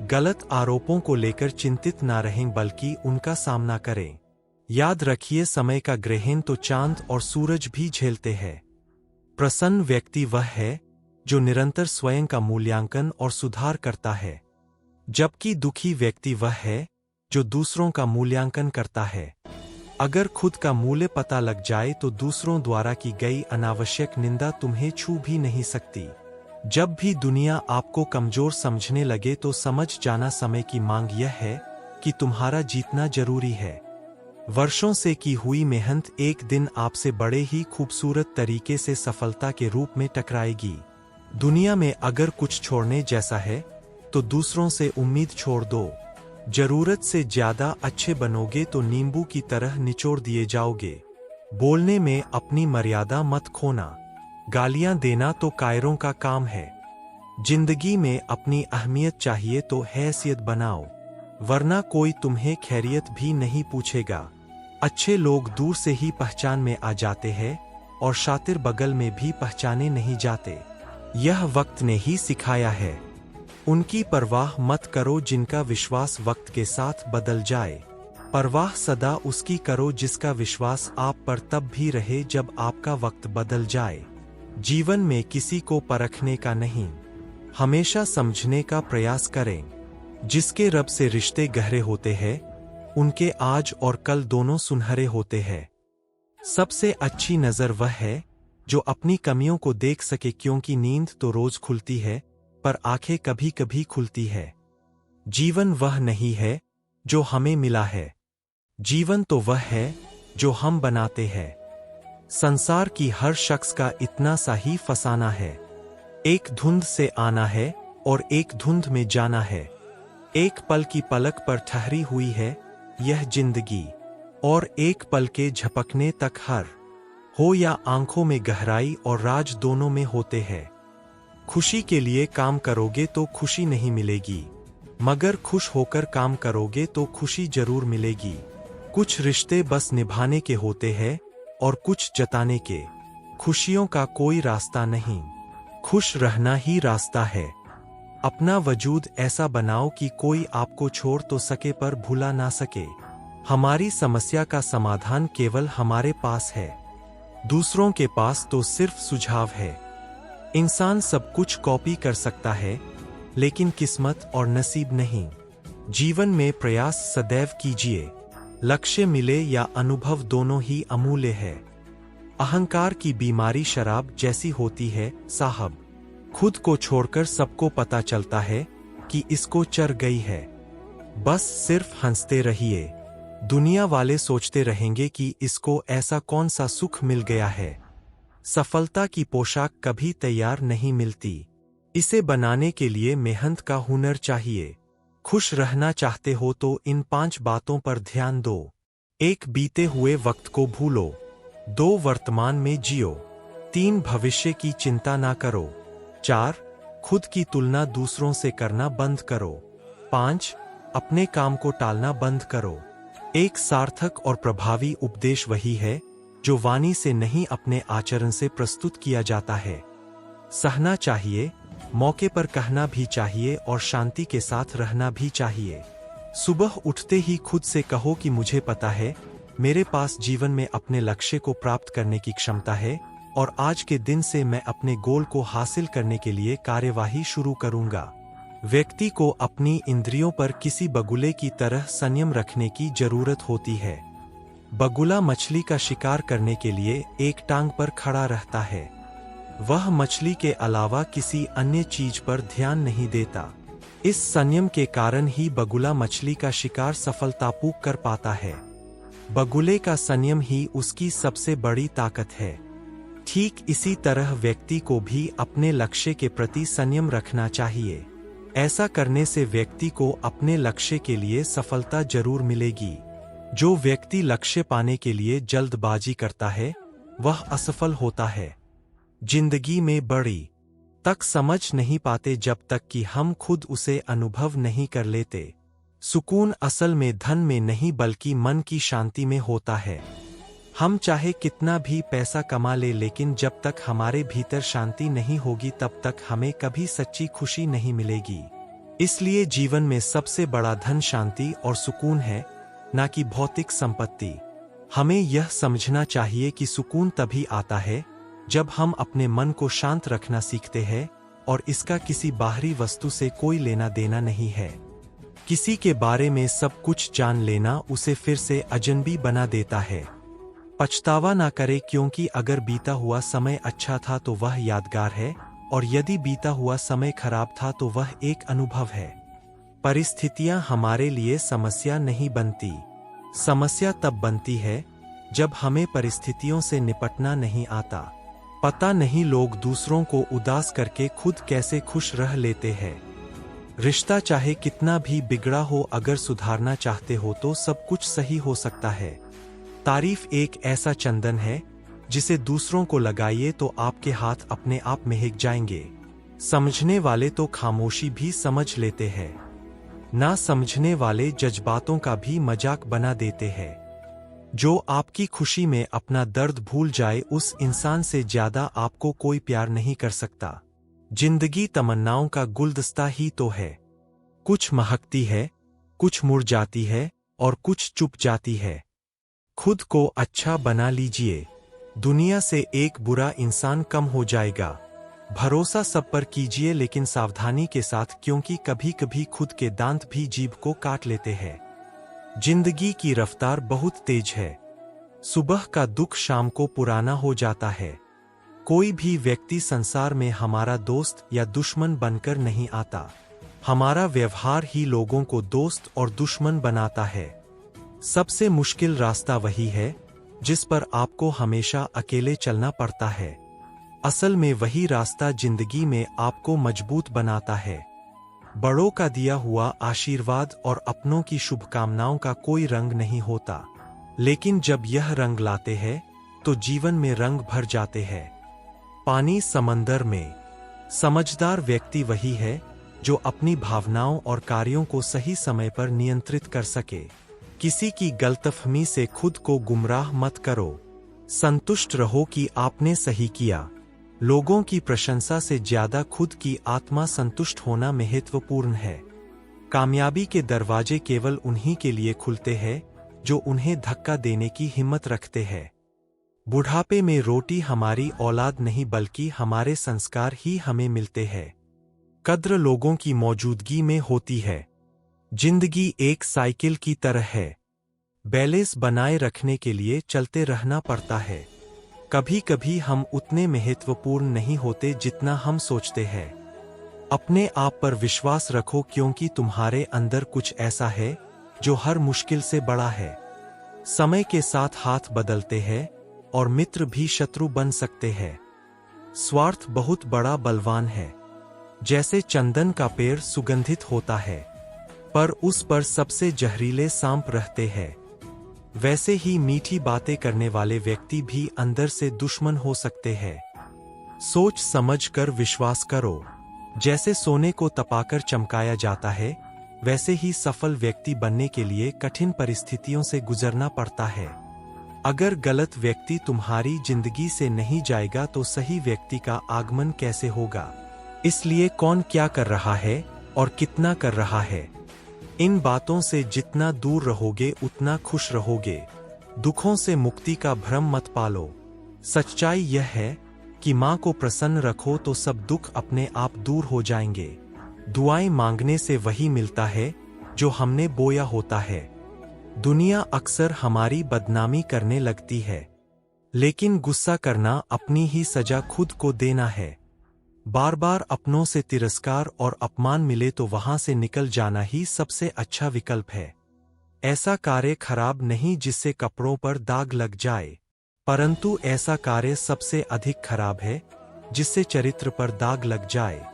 गलत आरोपों को लेकर चिंतित ना रहें बल्कि उनका सामना करें। याद रखिए, समय का ग्रहण तो चांद और सूरज भी झेलते हैं। प्रसन्न व्यक्ति वह है जो निरंतर स्वयं का मूल्यांकन और सुधार करता है, जबकि दुखी व्यक्ति वह है जो दूसरों का मूल्यांकन करता है। अगर खुद का मूल्य पता लग जाए तो दूसरों द्वारा की गई अनावश्यक निंदा तुम्हें छू भी नहीं सकती। जब भी दुनिया आपको कमजोर समझने लगे तो समझ जाना समय की मांग यह है कि तुम्हारा जीतना जरूरी है। वर्षों से की हुई मेहनत एक दिन आपसे बड़े ही खूबसूरत तरीके से सफलता के रूप में टकराएगी। दुनिया में अगर कुछ छोड़ने जैसा है तो दूसरों से उम्मीद छोड़ दो। जरूरत से ज्यादा अच्छे बनोगे तो नींबू की तरह निचोड़ दिए जाओगे। बोलने में अपनी मर्यादा मत खोना। गालियां देना तो कायरों का काम है। जिंदगी में अपनी अहमियत चाहिए तो हैसियत बनाओ, वरना कोई तुम्हें खैरियत भी नहीं पूछेगा। अच्छे लोग दूर से ही पहचान में आ जाते हैं और शातिर बगल में भी पहचाने नहीं जाते। यह वक्त ने ही सिखाया है। उनकी परवाह मत करो जिनका विश्वास वक्त के साथ बदल जाए। परवाह सदा उसकी करो जिसका विश्वास आप पर तब भी रहे जब आपका वक्त बदल जाए। जीवन में किसी को परखने का नहीं, हमेशा समझने का प्रयास करें। जिसके रब से रिश्ते गहरे होते हैं उनके आज और कल दोनों सुनहरे होते हैं। सबसे अच्छी नजर वह है जो अपनी कमियों को देख सके, क्योंकि नींद तो रोज खुलती है पर आंखें कभी कभी खुलती है। जीवन वह नहीं है जो हमें मिला है, जीवन तो वह है जो हम बनाते हैं। संसार की हर शख्स का इतना सा ही फसाना है। एक धुंध से आना है और एक धुंध में जाना है। एक पल की पलक पर ठहरी हुई है यह जिंदगी, और एक पल के झपकने तक हर हो या आंखों में गहराई और राज दोनों में होते हैं। खुशी के लिए काम करोगे तो खुशी नहीं मिलेगी, मगर खुश होकर काम करोगे तो खुशी जरूर मिलेगी। कुछ रिश्ते बस निभाने के होते हैं और कुछ जताने के। खुशियों का कोई रास्ता नहीं, खुश रहना ही रास्ता है। अपना वजूद ऐसा बनाओ कि कोई आपको छोड़ तो सके पर भुला ना सके। हमारी समस्या का समाधान केवल हमारे पास है, दूसरों के पास तो सिर्फ सुझाव है। इंसान सब कुछ कॉपी कर सकता है लेकिन किस्मत और नसीब नहीं। जीवन में प्रयास सदैव कीजिए, लक्ष्य मिले या अनुभव दोनों ही अमूल्य है। अहंकार की बीमारी शराब जैसी होती है साहब, खुद को छोड़कर सबको पता चलता है कि इसको चढ़ गई है। बस सिर्फ हंसते रहिए, दुनिया वाले सोचते रहेंगे कि इसको ऐसा कौन सा सुख मिल गया है। सफलता की पोशाक कभी तैयार नहीं मिलती, इसे बनाने के लिए मेहनत का हुनर चाहिए। खुश रहना चाहते हो तो इन 5 बातों पर ध्यान दो। 1. बीते हुए वक्त को भूलो। 2. वर्तमान में जियो। 3. भविष्य की चिंता ना करो। 4. खुद की तुलना दूसरों से करना बंद करो। 5. अपने काम को टालना बंद करो। एक सार्थक और प्रभावी उपदेश वही है जो वाणी से नहीं अपने आचरण से प्रस्तुत किया जाता है। सहना चाहिए, मौके पर कहना भी चाहिए और शांति के साथ रहना भी चाहिए। सुबह उठते ही खुद से कहो कि मुझे पता है मेरे पास जीवन में अपने लक्ष्य को प्राप्त करने की क्षमता है और आज के दिन से मैं अपने गोल को हासिल करने के लिए कार्यवाही शुरू करूंगा। व्यक्ति को अपनी इंद्रियों पर किसी बगुले की तरह संयम रखने की जरूरत होती है। बगुला मछली का शिकार करने के लिए एक टांग पर खड़ा रहता है, वह मछली के अलावा किसी अन्य चीज पर ध्यान नहीं देता। इस संयम के कारण ही बगुला मछली का शिकार सफलतापूर्वक कर पाता है। बगुले का संयम ही उसकी सबसे बड़ी ताकत है। ठीक इसी तरह व्यक्ति को भी अपने लक्ष्य के प्रति संयम रखना चाहिए। ऐसा करने से व्यक्ति को अपने लक्ष्य के लिए सफलता जरूर मिलेगी। जो व्यक्ति लक्ष्य पाने के लिए जल्दबाजी करता है वह असफल होता है। जिंदगी में बड़ी तक समझ नहीं पाते जब तक कि हम खुद उसे अनुभव नहीं कर लेते। सुकून असल में धन में नहीं बल्कि मन की शांति में होता है। हम चाहे कितना भी पैसा कमा ले लेकिन जब तक हमारे भीतर शांति नहीं होगी तब तक हमें कभी सच्ची खुशी नहीं मिलेगी। इसलिए जीवन में सबसे बड़ा धन शांति और सुकून है, ना कि भौतिक संपत्ति। हमें यह समझना चाहिए कि सुकून तभी आता है जब हम अपने मन को शांत रखना सीखते हैं और इसका किसी बाहरी वस्तु से कोई लेना देना नहीं है। किसी के बारे में सब कुछ जान लेना उसे फिर से अजनबी बना देता है। पछतावा ना करे, क्योंकि अगर बीता हुआ समय अच्छा था तो वह यादगार है, और यदि बीता हुआ समय खराब था तो वह एक अनुभव है। परिस्थितियां हमारे लिए समस्या नहीं बनती। समस्या तब बनती है जब हमें परिस्थितियों से निपटना नहीं आता। पता नहीं लोग दूसरों को उदास करके खुद कैसे खुश रह लेते हैं। रिश्ता चाहे कितना भी बिगड़ा हो, अगर सुधारना चाहते हो तो सब कुछ सही हो सकता है। तारीफ एक ऐसा चंदन है जिसे दूसरों को लगाइए तो आपके हाथ अपने आप महक जाएंगे। समझने वाले तो खामोशी भी समझ लेते हैं, ना समझने वाले जज्बातों का भी मजाक बना देते हैं। जो आपकी खुशी में अपना दर्द भूल जाए, उस इंसान से ज्यादा आपको कोई प्यार नहीं कर सकता। जिंदगी तमन्नाओं का गुलदस्ता ही तो है। कुछ महकती है, कुछ मुरझाती है और कुछ चुप जाती है। खुद को अच्छा बना लीजिए, दुनिया से एक बुरा इंसान कम हो जाएगा। भरोसा सब पर कीजिए, लेकिन सावधानी के साथ, क्योंकि कभी कभी खुद के दांत भी जीभ को काट लेते हैं। जिंदगी की रफ्तार बहुत तेज है। सुबह का दुख शाम को पुराना हो जाता है। कोई भी व्यक्ति संसार में हमारा दोस्त या दुश्मन बनकर नहीं आता। हमारा व्यवहार ही लोगों को दोस्त और दुश्मन बनाता है। सबसे मुश्किल रास्ता वही है जिस पर आपको हमेशा अकेले चलना पड़ता है। असल में वही रास्ता जिंदगी में आपको मजबूत बनाता है। बड़ों का दिया हुआ आशीर्वाद और अपनों की शुभकामनाओं का कोई रंग नहीं होता, लेकिन जब यह रंग लाते हैं तो जीवन में रंग भर जाते हैं। पानी समंदर में। समझदार व्यक्ति वही है जो अपनी भावनाओं और कार्यों को सही समय पर नियंत्रित कर सके। किसी की गलतफहमी से खुद को गुमराह मत करो। संतुष्ट रहो कि आपने सही किया। लोगों की प्रशंसा से ज्यादा खुद की आत्मा संतुष्ट होना महत्वपूर्ण है। कामयाबी के दरवाजे केवल उन्हीं के लिए खुलते हैं जो उन्हें धक्का देने की हिम्मत रखते हैं। बुढ़ापे में रोटी हमारी औलाद नहीं, बल्कि हमारे संस्कार ही हमें मिलते हैं। कद्र लोगों की मौजूदगी में होती है। जिंदगी एक साइकिल की तरह है। बैलेंस बनाए रखने के लिए चलते रहना पड़ता है। कभी कभी हम उतने महत्वपूर्ण नहीं होते जितना हम सोचते हैं। अपने आप पर विश्वास रखो, क्योंकि तुम्हारे अंदर कुछ ऐसा है जो हर मुश्किल से बड़ा है। समय के साथ हाथ बदलते हैं और मित्र भी शत्रु बन सकते हैं। स्वार्थ बहुत बड़ा बलवान है। जैसे चंदन का पेड़ सुगंधित होता है, पर उस पर सबसे जहरीले सांप रहते हैं, वैसे ही मीठी बातें करने वाले व्यक्ति भी अंदर से दुश्मन हो सकते हैं। सोच समझ कर विश्वास करो। जैसे सोने को तपाकर चमकाया जाता है, वैसे ही सफल व्यक्ति बनने के लिए कठिन परिस्थितियों से गुजरना पड़ता है। अगर गलत व्यक्ति तुम्हारी जिंदगी से नहीं जाएगा तो सही व्यक्ति का आगमन कैसे होगा? इसलिए कौन क्या कर रहा है और कितना कर रहा है, इन बातों से जितना दूर रहोगे उतना खुश रहोगे। दुखों से मुक्ति का भ्रम मत पालो। सच्चाई यह है कि माँ को प्रसन्न रखो तो सब दुख अपने आप दूर हो जाएंगे। दुआएं मांगने से वही मिलता है जो हमने बोया होता है। दुनिया अक्सर हमारी बदनामी करने लगती है, लेकिन गुस्सा करना अपनी ही सजा खुद को देना है। बार बार अपनों से तिरस्कार और अपमान मिले तो वहां से निकल जाना ही सबसे अच्छा विकल्प है। ऐसा कार्य खराब नहीं जिससे कपड़ों पर दाग लग जाए, परंतु ऐसा कार्य सबसे अधिक खराब है जिससे चरित्र पर दाग लग जाए।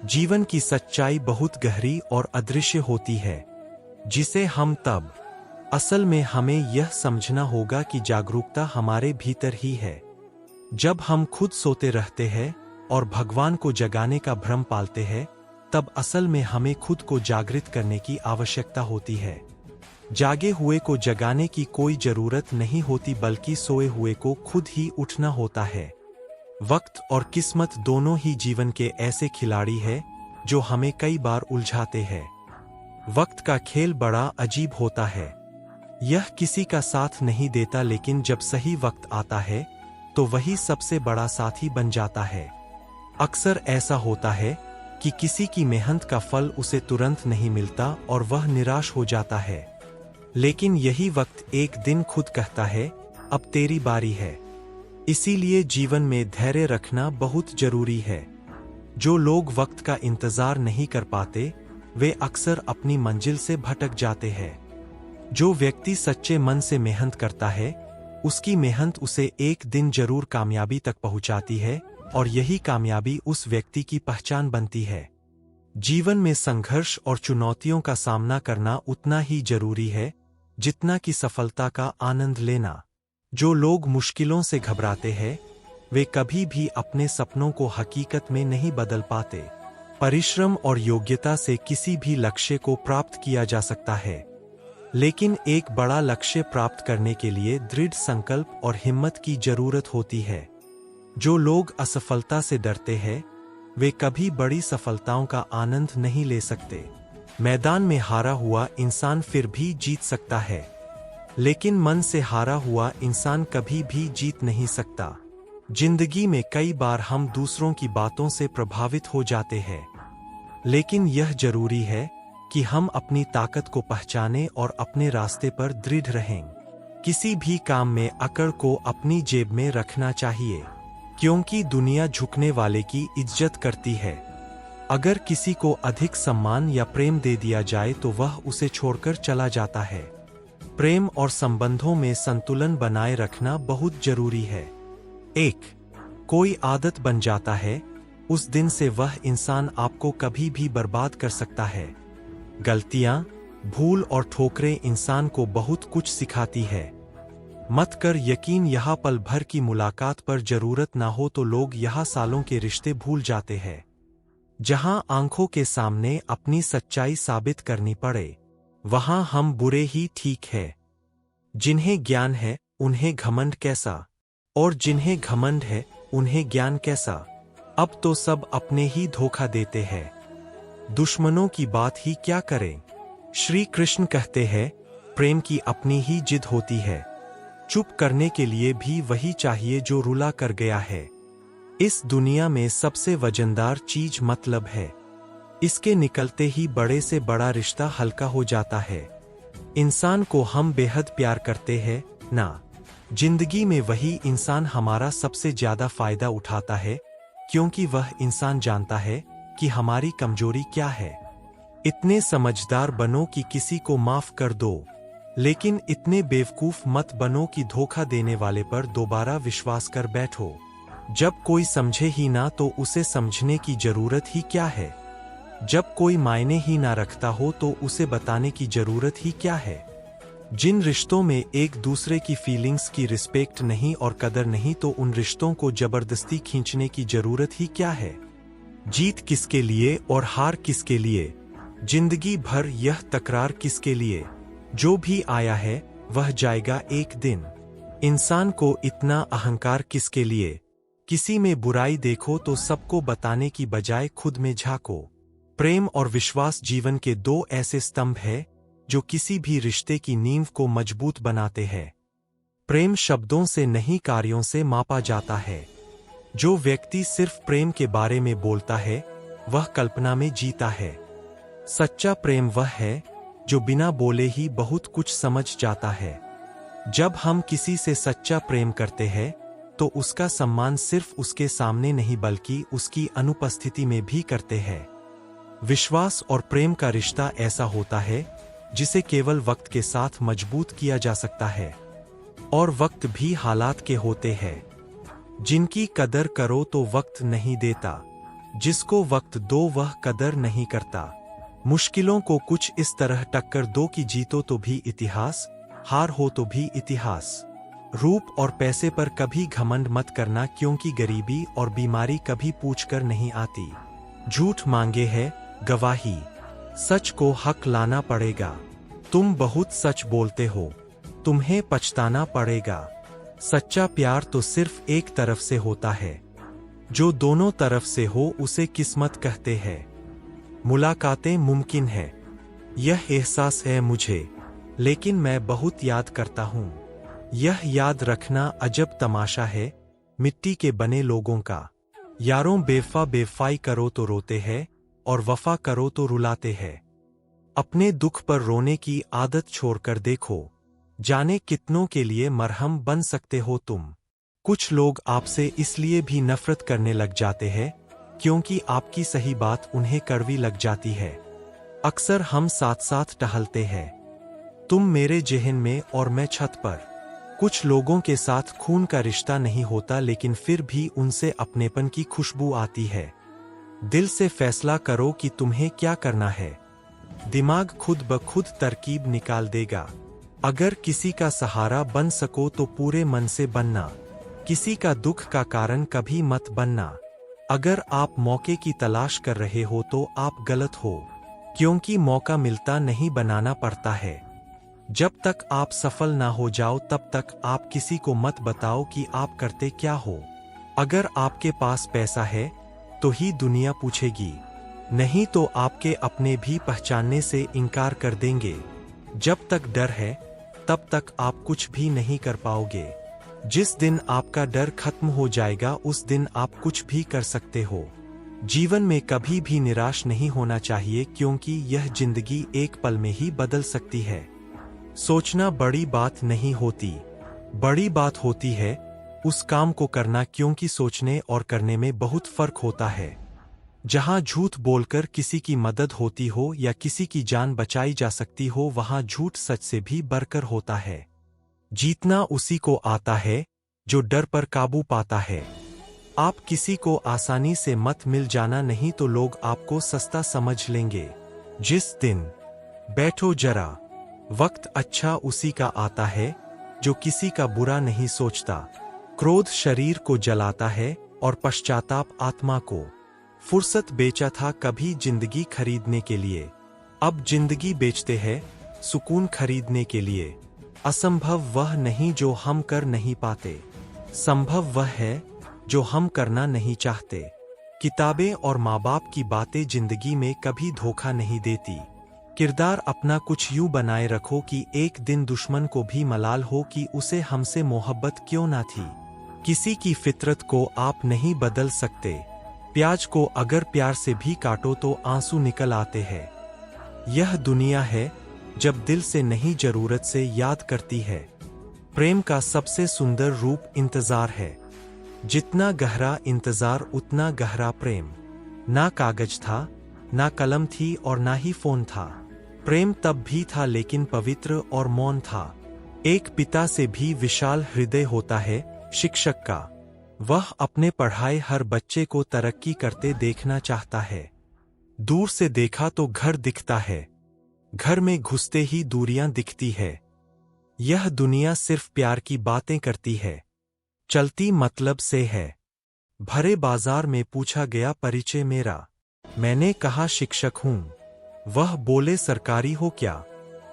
जीवन की सच्चाई बहुत गहरी और अदृश्य होती है, जिसे हम तब असल में हमें यह समझना होगा कि जागरूकता हमारे भीतर ही है। जब हम खुद सोते रहते हैं और भगवान को जगाने का भ्रम पालते हैं, तब असल में हमें खुद को जागृत करने की आवश्यकता होती है। जागे हुए को जगाने की कोई जरूरत नहीं होती, बल्कि सोए हुए को खुद ही उठना होता है। वक्त और किस्मत दोनों ही जीवन के ऐसे खिलाड़ी हैं जो हमें कई बार उलझाते हैं। वक्त का खेल बड़ा अजीब होता है। यह किसी का साथ नहीं देता, लेकिन जब सही वक्त आता है तो वही सबसे बड़ा साथी बन जाता है। अक्सर ऐसा होता है कि किसी की मेहनत का फल उसे तुरंत नहीं मिलता और वह निराश हो जाता है, लेकिन यही वक्त एक दिन खुद कहता है, अब तेरी बारी है। इसीलिए जीवन में धैर्य रखना बहुत जरूरी है। जो लोग वक्त का इंतजार नहीं कर पाते, वे अक्सर अपनी मंजिल से भटक जाते हैं। जो व्यक्ति सच्चे मन से मेहनत करता है, उसकी मेहनत उसे एक दिन जरूर कामयाबी तक पहुंचाती है, और यही कामयाबी उस व्यक्ति की पहचान बनती है। जीवन में संघर्ष और चुनौतियों का सामना करना उतना ही जरूरी है जितना कि सफलता का आनंद लेना। जो लोग मुश्किलों से घबराते हैं, वे कभी भी अपने सपनों को हकीकत में नहीं बदल पाते। परिश्रम और योग्यता से किसी भी लक्ष्य को प्राप्त किया जा सकता है, लेकिन एक बड़ा लक्ष्य प्राप्त करने के लिए दृढ़ संकल्प और हिम्मत की जरूरत होती है। जो लोग असफलता से डरते हैं, वे कभी बड़ी सफलताओं का आनंद नहीं ले सकते। मैदान में हारा हुआ इंसान फिर भी जीत सकता है, लेकिन मन से हारा हुआ इंसान कभी भी जीत नहीं सकता। जिंदगी में कई बार हम दूसरों की बातों से प्रभावित हो जाते हैं, लेकिन यह जरूरी है कि हम अपनी ताकत को पहचानें और अपने रास्ते पर दृढ़ रहें। किसी भी काम में अकड़ को अपनी जेब में रखना चाहिए, क्योंकि दुनिया झुकने वाले की इज्जत करती है। अगर किसी को अधिक सम्मान या प्रेम दे दिया जाए तो वह उसे छोड़कर चला जाता है। प्रेम और संबंधों में संतुलन बनाए रखना बहुत जरूरी है। एक कोई आदत बन जाता है, उस दिन से वह इंसान आपको कभी भी बर्बाद कर सकता है। गलतियां, भूल और ठोकरें इंसान को बहुत कुछ सिखाती है। मत कर यकीन, यहाँ पल भर की मुलाकात पर जरूरत ना हो तो लोग यहाँ सालों के रिश्ते भूल जाते हैं। जहां आंखों के सामने अपनी सच्चाई साबित करनी पड़े, वहां हम बुरे ही ठीक है। जिन्हें ज्ञान है उन्हें घमंड कैसा, और जिन्हें घमंड है उन्हें ज्ञान कैसा। अब तो सब अपने ही धोखा देते हैं, दुश्मनों की बात ही क्या करें। श्री कृष्ण कहते हैं, प्रेम की अपनी ही जिद होती है। चुप करने के लिए भी वही चाहिए जो रुला कर गया है। इस दुनिया में सबसे वजनदार चीज मतलब है। इसके निकलते ही बड़े से बड़ा रिश्ता हल्का हो जाता है। इंसान को हम बेहद प्यार करते हैं ना, जिंदगी में वही इंसान हमारा सबसे ज्यादा फायदा उठाता है, क्योंकि वह इंसान जानता है कि हमारी कमजोरी क्या है। इतने समझदार बनो कि किसी को माफ कर दो, लेकिन इतने बेवकूफ मत बनो कि धोखा देने वाले पर दोबारा विश्वास कर बैठो। जब कोई समझे ही ना तो उसे समझने की जरूरत ही क्या है। जब कोई मायने ही ना रखता हो तो उसे बताने की जरूरत ही क्या है। जिन रिश्तों में एक दूसरे की फीलिंग्स की रिस्पेक्ट नहीं और कदर नहीं, तो उन रिश्तों को जबरदस्ती खींचने की जरूरत ही क्या है। जीत किसके लिए और हार किसके लिए, जिंदगी भर यह तकरार किसके लिए। जो भी आया है वह जाएगा एक दिन। इंसान को इतना अहंकार किसके लिए। किसी में बुराई देखो तो सबको बताने की बजाय खुद में झांको। प्रेम और विश्वास जीवन के दो ऐसे स्तंभ हैं जो किसी भी रिश्ते की नींव को मजबूत बनाते हैं। प्रेम शब्दों से नहीं, कार्यों से मापा जाता है। जो व्यक्ति सिर्फ प्रेम के बारे में बोलता है, वह कल्पना में जीता है। सच्चा प्रेम वह है जो बिना बोले ही बहुत कुछ समझ जाता है। जब हम किसी से सच्चा प्रेम करते हैं तो उसका सम्मान सिर्फ उसके सामने नहीं बल्कि उसकी अनुपस्थिति में भी करते हैं। विश्वास और प्रेम का रिश्ता ऐसा होता है जिसे केवल वक्त के साथ मजबूत किया जा सकता है, और वक्त भी हालात के होते हैं। जिनकी कदर करो तो वक्त नहीं देता, जिसको वक्त दो वह कदर नहीं करता। मुश्किलों को कुछ इस तरह टक्कर दो कि जीतो तो भी इतिहास, हार हो तो भी इतिहास। रूप और पैसे पर कभी घमंड मत करना, क्योंकि गरीबी और बीमारी कभी पूछकर नहीं आती। झूठ मांगे है गवाही, सच को हक लाना पड़ेगा। तुम बहुत सच बोलते हो, तुम्हें पछताना पड़ेगा। सच्चा प्यार तो सिर्फ एक तरफ से होता है, जो दोनों तरफ से हो उसे किस्मत कहते हैं। मुलाकातें मुमकिन है, यह एहसास है मुझे, लेकिन मैं बहुत याद करता हूँ। यह याद रखना अजब तमाशा है, मिट्टी के बने लोगों का। यारों बेवफाई करो तो रोते हैं, और वफा करो तो रुलाते हैं। अपने दुख पर रोने की आदत छोड़कर देखो, जाने कितनों के लिए मरहम बन सकते हो तुम। कुछ लोग आपसे इसलिए भी नफरत करने लग जाते हैं, क्योंकि आपकी सही बात उन्हें कड़वी लग जाती है। अक्सर हम साथ साथ टहलते हैं, तुम मेरे जेहन में और मैं छत पर। कुछ लोगों के साथ खून का रिश्ता नहीं होता, लेकिन फिर भी उनसे अपनेपन की खुशबू आती है। दिल से फैसला करो कि तुम्हें क्या करना है, दिमाग खुद ब खुद तरकीब निकाल देगा। अगर किसी का सहारा बन सको तो पूरे मन से बनना, किसी का दुख का कारण कभी मत बनना। अगर आप मौके की तलाश कर रहे हो तो आप गलत हो, क्योंकि मौका मिलता नहीं, बनाना पड़ता है। जब तक आप सफल ना हो जाओ तब तक आप किसी को मत बताओ कि आप करते क्या हो। अगर आपके पास पैसा है तो ही दुनिया पूछेगी, नहीं तो आपके अपने भी पहचानने से इनकार कर देंगे। जब तक डर है तब तक आप कुछ भी नहीं कर पाओगे। जिस दिन आपका डर खत्म हो जाएगा उस दिन आप कुछ भी कर सकते हो। जीवन में कभी भी निराश नहीं होना चाहिए, क्योंकि यह जिंदगी एक पल में ही बदल सकती है। सोचना बड़ी बात नहीं होती, बड़ी बात होती है उस काम को करना, क्योंकि सोचने और करने में बहुत फर्क होता है। जहां झूठ बोलकर किसी की मदद होती हो या किसी की जान बचाई जा सकती हो, वहां झूठ सच से भी बढ़कर होता है। जीतना उसी को आता है जो डर पर काबू पाता है। आप किसी को आसानी से मत मिल जाना, नहीं तो लोग आपको सस्ता समझ लेंगे। जिस दिन बैठो जरा, वक्त अच्छा उसी का आता है जो किसी का बुरा नहीं सोचता। क्रोध शरीर को जलाता है और पश्चाताप आत्मा को। फुर्सत बेचा था कभी जिंदगी खरीदने के लिए, अब जिंदगी बेचते हैं सुकून खरीदने के लिए। असंभव वह नहीं जो हम कर नहीं पाते, संभव वह है जो हम करना नहीं चाहते। किताबें और माँ बाप की बातें जिंदगी में कभी धोखा नहीं देती। किरदार अपना कुछ यूं बनाए रखो कि एक दिन दुश्मन को भी मलाल हो कि उसे हमसे मोहब्बत क्यों ना थी। किसी की फितरत को आप नहीं बदल सकते, प्याज को अगर प्यार से भी काटो तो आंसू निकल आते हैं। यह दुनिया है जब दिल से नहीं जरूरत से याद करती है। प्रेम का सबसे सुंदर रूप इंतजार है, जितना गहरा इंतजार उतना गहरा प्रेम। ना कागज था, ना कलम थी और ना ही फोन था। प्रेम तब भी था लेकिन पवित्र और मौन था। एक पिता से भी विशाल हृदय होता है शिक्षक का। वह अपने पढ़ाए हर बच्चे को तरक्की करते देखना चाहता है। दूर से देखा तो घर दिखता है, घर में घुसते ही दूरियां दिखती है। यह दुनिया सिर्फ प्यार की बातें करती है, चलती मतलब से है। भरे बाजार में पूछा गया परिचय मेरा, मैंने कहा शिक्षक हूं। वह बोले सरकारी हो क्या।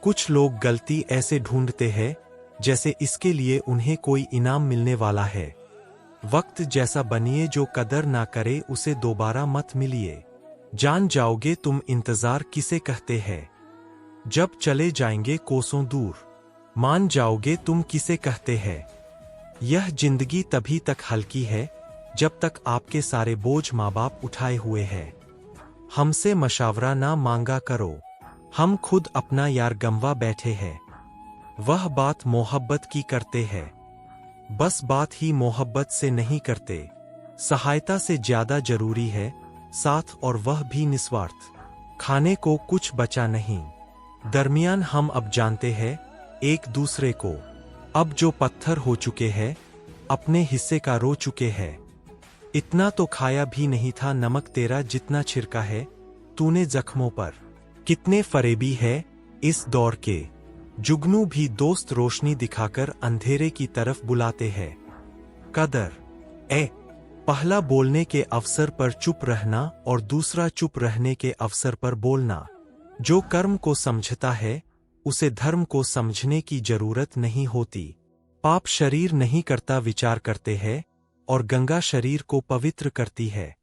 कुछ लोग गलती ऐसे ढूंढते हैं जैसे इसके लिए उन्हें कोई इनाम मिलने वाला है। वक्त जैसा बनिए, जो कदर ना करे उसे दोबारा मत मिलिए। जान जाओगे तुम इंतजार किसे कहते हैं, जब चले जाएंगे कोसों दूर। मान जाओगे तुम किसे कहते हैं। यह जिंदगी तभी तक हल्की है जब तक आपके सारे बोझ माँ बाप उठाए हुए हैं। हमसे मशावरा ना मांगा करो, हम खुद अपना यार गंवा बैठे हैं। वह बात मोहब्बत की करते हैं, बस बात ही मोहब्बत से नहीं करते। सहायता से ज्यादा जरूरी है साथ, और वह भी निस्वार्थ। खाने को कुछ बचा नहीं, दरमियान हम अब जानते हैं एक दूसरे को। अब जो पत्थर हो चुके हैं अपने हिस्से का रो चुके हैं। इतना तो खाया भी नहीं था नमक तेरा जितना छिड़का है तूने जख्मों पर। कितने फरेबी है इस दौर के जुगनू भी दोस्त रोशनी दिखाकर अंधेरे की तरफ बुलाते हैं। कदर पहला बोलने के अवसर पर चुप रहना और दूसरा चुप रहने के अवसर पर बोलना। जो कर्म को समझता है उसे धर्म को समझने की जरूरत नहीं होती। पाप शरीर नहीं करता, विचार करते हैं, और गंगा शरीर को पवित्र करती है,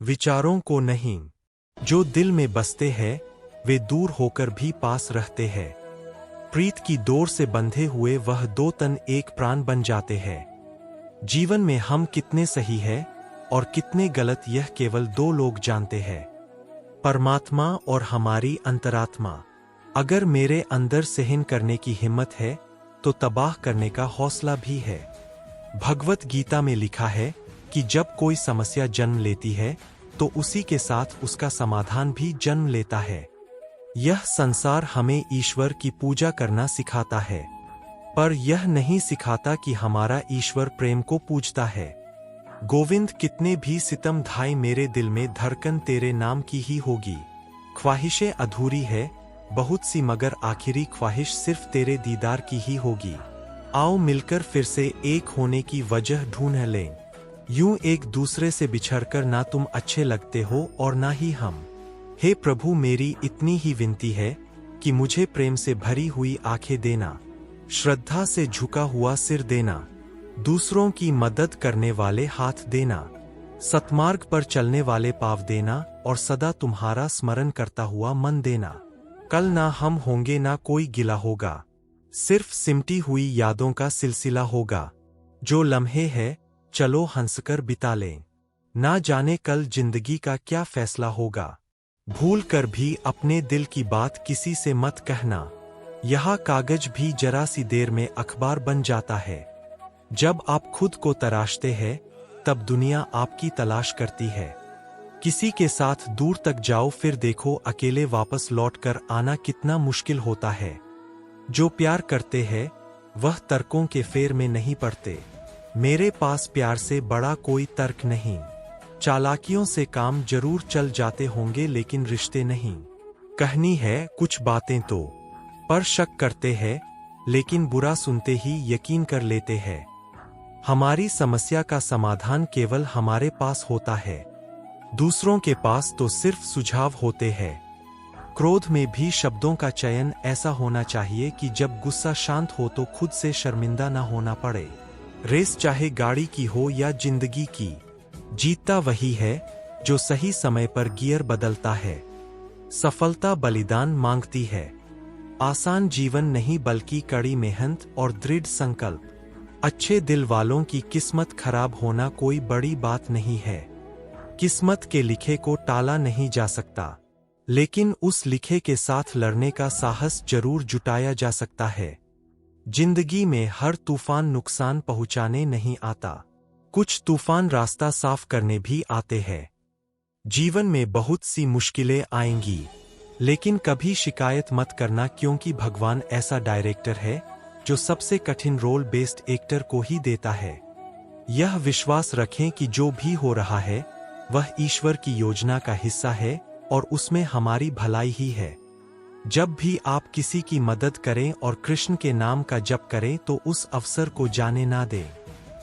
विचारों को नहीं। जो दिल में बसते हैं वे दूर होकर भी पास रहते हैं। प्रीत की डोर से बंधे हुए वह दो तन एक प्राण बन जाते हैं। जीवन में हम कितने सही हैं और कितने गलत यह केवल दो लोग जानते हैं, परमात्मा और हमारी अंतरात्मा। अगर मेरे अंदर सहन करने की हिम्मत है तो तबाह करने का हौसला भी है। भगवत गीता में लिखा है कि जब कोई समस्या जन्म लेती है तो उसी के साथ उसका समाधान भी जन्म लेता है। यह संसार हमें ईश्वर की पूजा करना सिखाता है, पर यह नहीं सिखाता कि हमारा ईश्वर प्रेम को पूजता है। गोविंद कितने भी सितम ढाई मेरे दिल में धड़कन तेरे नाम की ही होगी। ख्वाहिशें अधूरी है बहुत सी मगर आखिरी ख्वाहिश सिर्फ तेरे दीदार की ही होगी। आओ मिलकर फिर से एक होने की वजह ढूंढ लें। यूं एक दूसरे से बिछड़कर ना तुम अच्छे लगते हो और ना ही हम। हे प्रभु मेरी इतनी ही विनती है कि मुझे प्रेम से भरी हुई आंखें देना, श्रद्धा से झुका हुआ सिर देना, दूसरों की मदद करने वाले हाथ देना, सतमार्ग पर चलने वाले पाँव देना और सदा तुम्हारा स्मरण करता हुआ मन देना। कल ना हम होंगे ना कोई गिला होगा, सिर्फ सिमटी हुई यादों का सिलसिला होगा। जो लम्हे है चलो हंसकर बिता लें, ना जाने कल जिंदगी का क्या फैसला होगा। भूल कर भी अपने दिल की बात किसी से मत कहना, यह कागज भी जरा सी देर में अखबार बन जाता है। जब आप खुद को तराशते हैं तब दुनिया आपकी तलाश करती है। किसी के साथ दूर तक जाओ फिर देखो अकेले वापस लौटकर आना कितना मुश्किल होता है। जो प्यार करते हैं वह तर्कों के फेर में नहीं पड़ते। मेरे पास प्यार से बड़ा कोई तर्क नहीं। चालाकियों से काम जरूर चल जाते होंगे लेकिन रिश्ते नहीं। कहनी है कुछ बातें तो पर शक करते हैं, लेकिन बुरा सुनते ही यकीन कर लेते हैं। हमारी समस्या का समाधान केवल हमारे पास होता है, दूसरों के पास तो सिर्फ सुझाव होते हैं। क्रोध में भी शब्दों का चयन ऐसा होना चाहिए कि जब गुस्सा शांत हो तो खुद से शर्मिंदा न होना पड़े। रेस चाहे गाड़ी की हो या जिंदगी की, जीतता वही है जो सही समय पर गियर बदलता है। सफलता बलिदान मांगती है, आसान जीवन नहीं बल्कि कड़ी मेहनत और दृढ़ संकल्प। अच्छे दिल वालों की किस्मत खराब होना कोई बड़ी बात नहीं है। किस्मत के लिखे को टाला नहीं जा सकता, लेकिन उस लिखे के साथ लड़ने का साहस जरूर जुटाया जा सकता है। जिंदगी में हर तूफान नुकसान पहुंचाने नहीं आता, कुछ तूफान रास्ता साफ करने भी आते हैं। जीवन में बहुत सी मुश्किलें आएंगी, लेकिन कभी शिकायत मत करना क्योंकि भगवान ऐसा डायरेक्टर है जो सबसे कठिन रोल बेस्ड एक्टर को ही देता है। यह विश्वास रखें कि जो भी हो रहा है वह ईश्वर की योजना का हिस्सा है और उसमें हमारी भलाई ही है। जब भी आप किसी की मदद करें और कृष्ण के नाम का जप करें तो उस अवसर को जाने ना दें।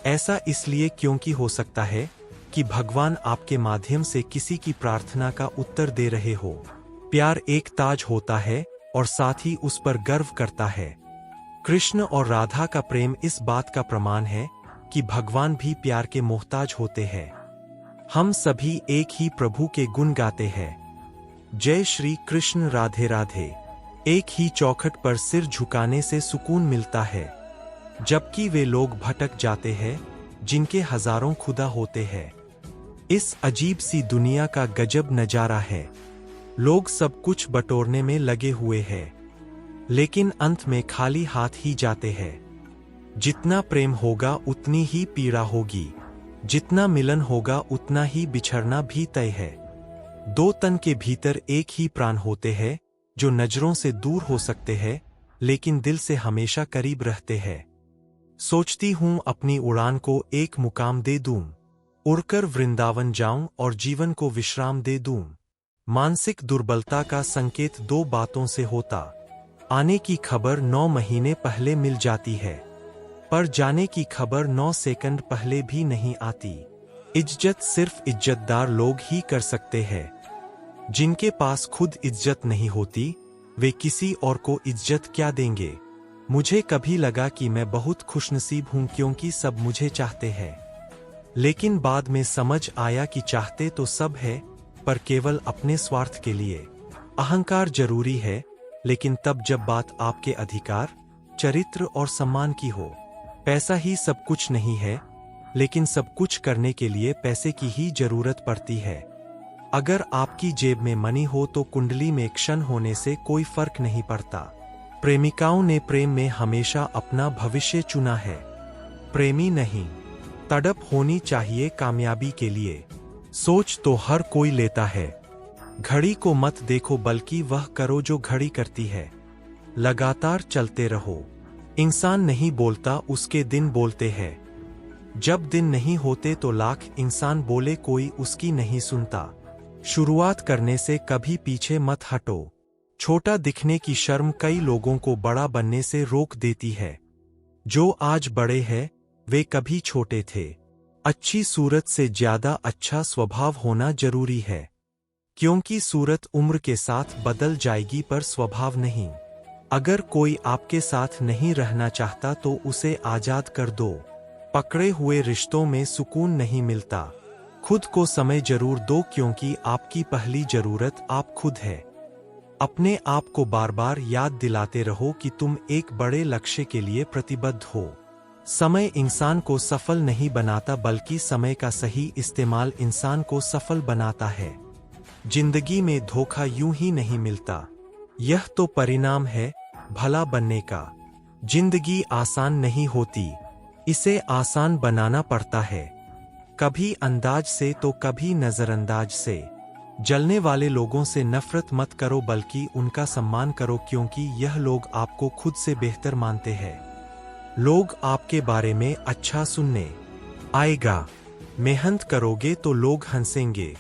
ऐसा इसलिए क्योंकि हो सकता है कि भगवान आपके माध्यम से किसी की प्रार्थना का उत्तर दे रहे हो। प्यार एक ताज होता है और साथ ही उस पर गर्व करता है। कृष्ण और राधा का प्रेम इस बात का प्रमाण है कि भगवान भी प्यार के मोहताज होते हैं। हम सभी एक ही प्रभु के गुण गाते हैं। जय श्री कृष्ण राधे राधे। एक ही चौखट पर सिर झुकाने से सुकून मिलता है, जबकि वे लोग भटक जाते हैं जिनके हजारों खुदा होते हैं। इस अजीब सी दुनिया का गजब नजारा है। लोग सब कुछ बटोरने में लगे हुए हैं, लेकिन अंत में खाली हाथ ही जाते हैं। जितना प्रेम होगा उतनी ही पीड़ा होगी, जितना मिलन होगा उतना ही बिछड़ना भी तय है। दो तन के भीतर एक ही प्राण होते हैं जो नजरों से दूर हो सकते हैं लेकिन दिल से हमेशा करीब रहते हैं। सोचती हूं अपनी उड़ान को एक मुकाम दे दूं, उड़कर वृंदावन जाऊं और जीवन को विश्राम दे दूं। मानसिक दुर्बलता का संकेत दो बातों से होता। आने की खबर 9 महीने पहले मिल जाती है, पर जाने की खबर 9 सेकंड पहले भी नहीं आती। इज्जत सिर्फ इज्जतदार लोग ही कर सकते हैं। जिनके पास खुद इज्जत नहीं होती वे किसी और को इज्जत क्या देंगे। मुझे कभी लगा कि मैं बहुत खुशनसीब हूं क्योंकि सब मुझे चाहते हैं, लेकिन बाद में समझ आया कि चाहते तो सब है पर केवल अपने स्वार्थ के लिए। अहंकार जरूरी है, लेकिन तब जब बात आपके अधिकार, चरित्र और सम्मान की हो। पैसा ही सब कुछ नहीं है, लेकिन सब कुछ करने के लिए पैसे की ही जरूरत पड़ती है। अगर आपकी जेब में मनी हो तो कुंडली में क्षण होने से कोई फर्क नहीं पड़ता। प्रेमिकाओं ने प्रेम में हमेशा अपना भविष्य चुना है, प्रेमी नहीं। तड़प होनी चाहिए कामयाबी के लिए। सोच तो हर कोई लेता है। घड़ी को मत देखो, बल्कि वह करो जो घड़ी करती है। लगातार चलते रहो। इंसान नहीं बोलता, उसके दिन बोलते हैं। जब दिन नहीं होते तो लाख इंसान बोले, कोई उसकी नहीं सुनता। शुरुआत करने से कभी पीछे मत हटो। छोटा दिखने की शर्म कई लोगों को बड़ा बनने से रोक देती है। जो आज बड़े हैं वे कभी छोटे थे। अच्छी सूरत से ज्यादा अच्छा स्वभाव होना जरूरी है, क्योंकि सूरत उम्र के साथ बदल जाएगी पर स्वभाव नहीं। अगर कोई आपके साथ नहीं रहना चाहता तो उसे आजाद कर दो। पकड़े हुए रिश्तों में सुकून नहीं मिलता। खुद को समय जरूर दो, क्योंकि आपकी पहली जरूरत आप खुद है। अपने आप को बार बार याद दिलाते रहो कि तुम एक बड़े लक्ष्य के लिए प्रतिबद्ध हो। समय इंसान को सफल नहीं बनाता, बल्कि समय का सही इस्तेमाल इंसान को सफल बनाता है। जिंदगी में धोखा यूं ही नहीं मिलता, यह तो परिणाम है भला बनने का। जिंदगी आसान नहीं होती, इसे आसान बनाना पड़ता है। कभी अंदाज से तो कभी नजरअंदाज से। जलने वाले लोगों से नफरत मत करो, बल्कि उनका सम्मान करो, क्योंकि यह लोग आपको खुद से बेहतर मानते हैं। लोग आपके बारे में अच्छा सुनने आएगा। मेहनत करोगे तो लोग हंसेंगे,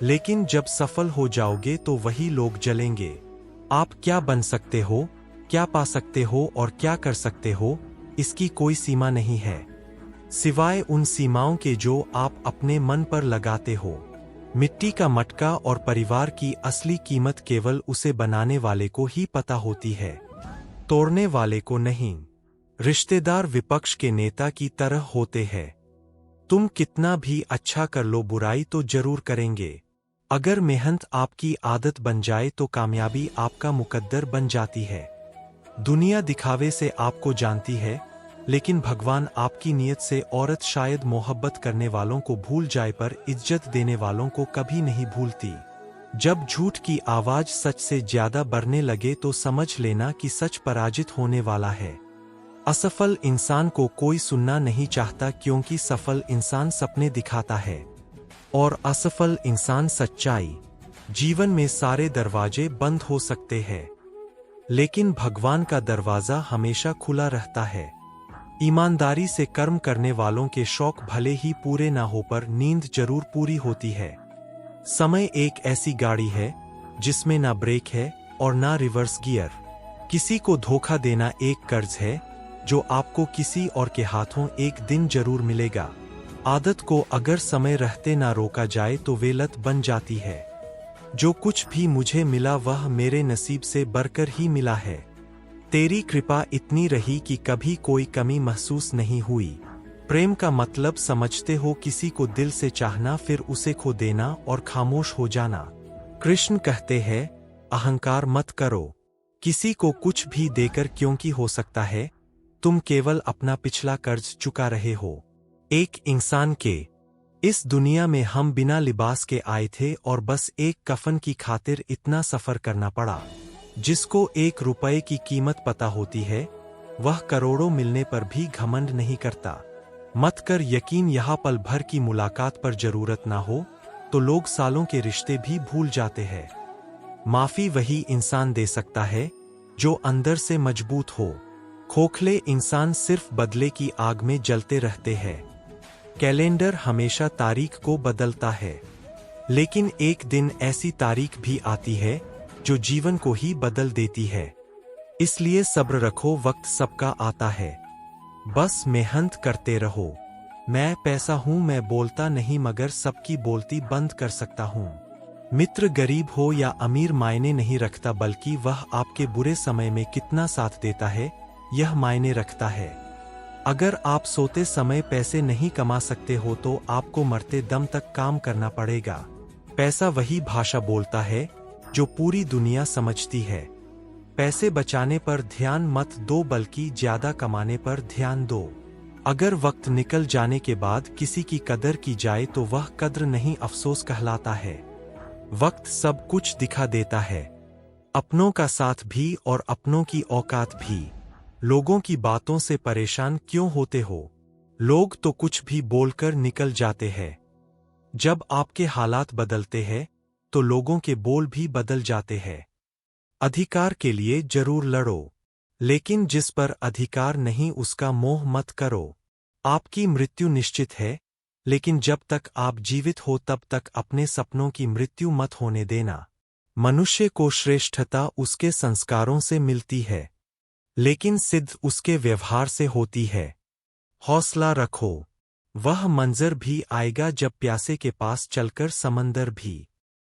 लेकिन जब सफल हो जाओगे तो वही लोग जलेंगे। आप क्या बन सकते हो, क्या पा सकते हो और क्या कर सकते हो, इसकी कोई सीमा नहीं है, सिवाय उन सीमाओं के जो आप अपने मन पर लगाते हो। मिट्टी का मटका और परिवार की असली कीमत केवल उसे बनाने वाले को ही पता होती है, तोड़ने वाले को नहीं। रिश्तेदार विपक्ष के नेता की तरह होते हैं। तुम कितना भी अच्छा कर लो, बुराई तो जरूर करेंगे। अगर मेहनत आपकी आदत बन जाए तो कामयाबी आपका मुकद्दर बन जाती है। दुनिया दिखावे से आपको जानती है, लेकिन भगवान आपकी नीयत से। औरत शायद मोहब्बत करने वालों को भूल जाए, पर इज्जत देने वालों को कभी नहीं भूलती। जब झूठ की आवाज सच से ज्यादा बढ़ने लगे तो समझ लेना कि सच पराजित होने वाला है। असफल इंसान को कोई सुनना नहीं चाहता, क्योंकि सफल इंसान सपने दिखाता है और असफल इंसान सच्चाई। जीवन में सारे दरवाजे बंद हो सकते हैं, लेकिन भगवान का दरवाजा हमेशा खुला रहता है। ईमानदारी से कर्म करने वालों के शौक भले ही पूरे ना हो, पर नींद जरूर पूरी होती है। समय एक ऐसी गाड़ी है जिसमें ना ब्रेक है और ना रिवर्स गियर। किसी को धोखा देना एक कर्ज है जो आपको किसी और के हाथों एक दिन जरूर मिलेगा। आदत को अगर समय रहते ना रोका जाए तो वे लत बन जाती है। जो कुछ भी मुझे मिला वह मेरे नसीब से बढ़कर ही मिला है। तेरी कृपा इतनी रही कि कभी कोई कमी महसूस नहीं हुई। प्रेम का मतलब समझते हो, किसी को दिल से चाहना, फिर उसे खो देना और खामोश हो जाना। कृष्ण कहते हैं, अहंकार मत करो किसी को कुछ भी देकर, क्योंकि हो सकता है तुम केवल अपना पिछला कर्ज चुका रहे हो। एक इंसान के इस दुनिया में हम बिना लिबास के आए थे और बस एक कफन की खातिर इतना सफर करना पड़ा। जिसको 1 रुपए की कीमत पता होती है वह करोड़ों मिलने पर भी घमंड नहीं करता। मत कर यकीन, यहाँ पल भर की मुलाकात पर जरूरत ना हो तो लोग सालों के रिश्ते भी भूल जाते हैं। माफी वही इंसान दे सकता है जो अंदर से मजबूत हो। खोखले इंसान सिर्फ बदले की आग में जलते रहते हैं। कैलेंडर हमेशा तारीख को बदलता है, लेकिन एक दिन ऐसी तारीख भी आती है जो जीवन को ही बदल देती है। इसलिए सब्र रखो, वक्त सबका आता है, बस मेहनत करते रहो। मैं पैसा हूं, मैं बोलता नहीं, मगर सबकी बोलती बंद कर सकता हूं। मित्र गरीब हो या अमीर मायने नहीं रखता, बल्कि वह आपके बुरे समय में कितना साथ देता है यह मायने रखता है। अगर आप सोते समय पैसे नहीं कमा सकते हो तो आपको मरते दम तक काम करना पड़ेगा। पैसा वही भाषा बोलता है जो पूरी दुनिया समझती है। पैसे बचाने पर ध्यान मत दो बल्कि ज्यादा कमाने पर ध्यान दो। अगर वक्त निकल जाने के बाद किसी की कदर की जाए तो वह कद्र नहीं अफसोस कहलाता है। वक्त सब कुछ दिखा देता है, अपनों का साथ भी और अपनों की औकात भी। लोगों की बातों से परेशान क्यों होते हो? लोग तो कुछ भी बोलकर निकल जाते हैं। जब आपके हालात बदलते हैं तो लोगों के बोल भी बदल जाते हैं। अधिकार के लिए जरूर लड़ो, लेकिन जिस पर अधिकार नहीं उसका मोह मत करो। आपकी मृत्यु निश्चित है, लेकिन जब तक आप जीवित हो तब तक अपने सपनों की मृत्यु मत होने देना। मनुष्य को श्रेष्ठता उसके संस्कारों से मिलती है, लेकिन सिद्ध उसके व्यवहार से होती है। हौसला रखो, वह मंजर भी आएगा जब प्यासे के पास चलकर समंदर भी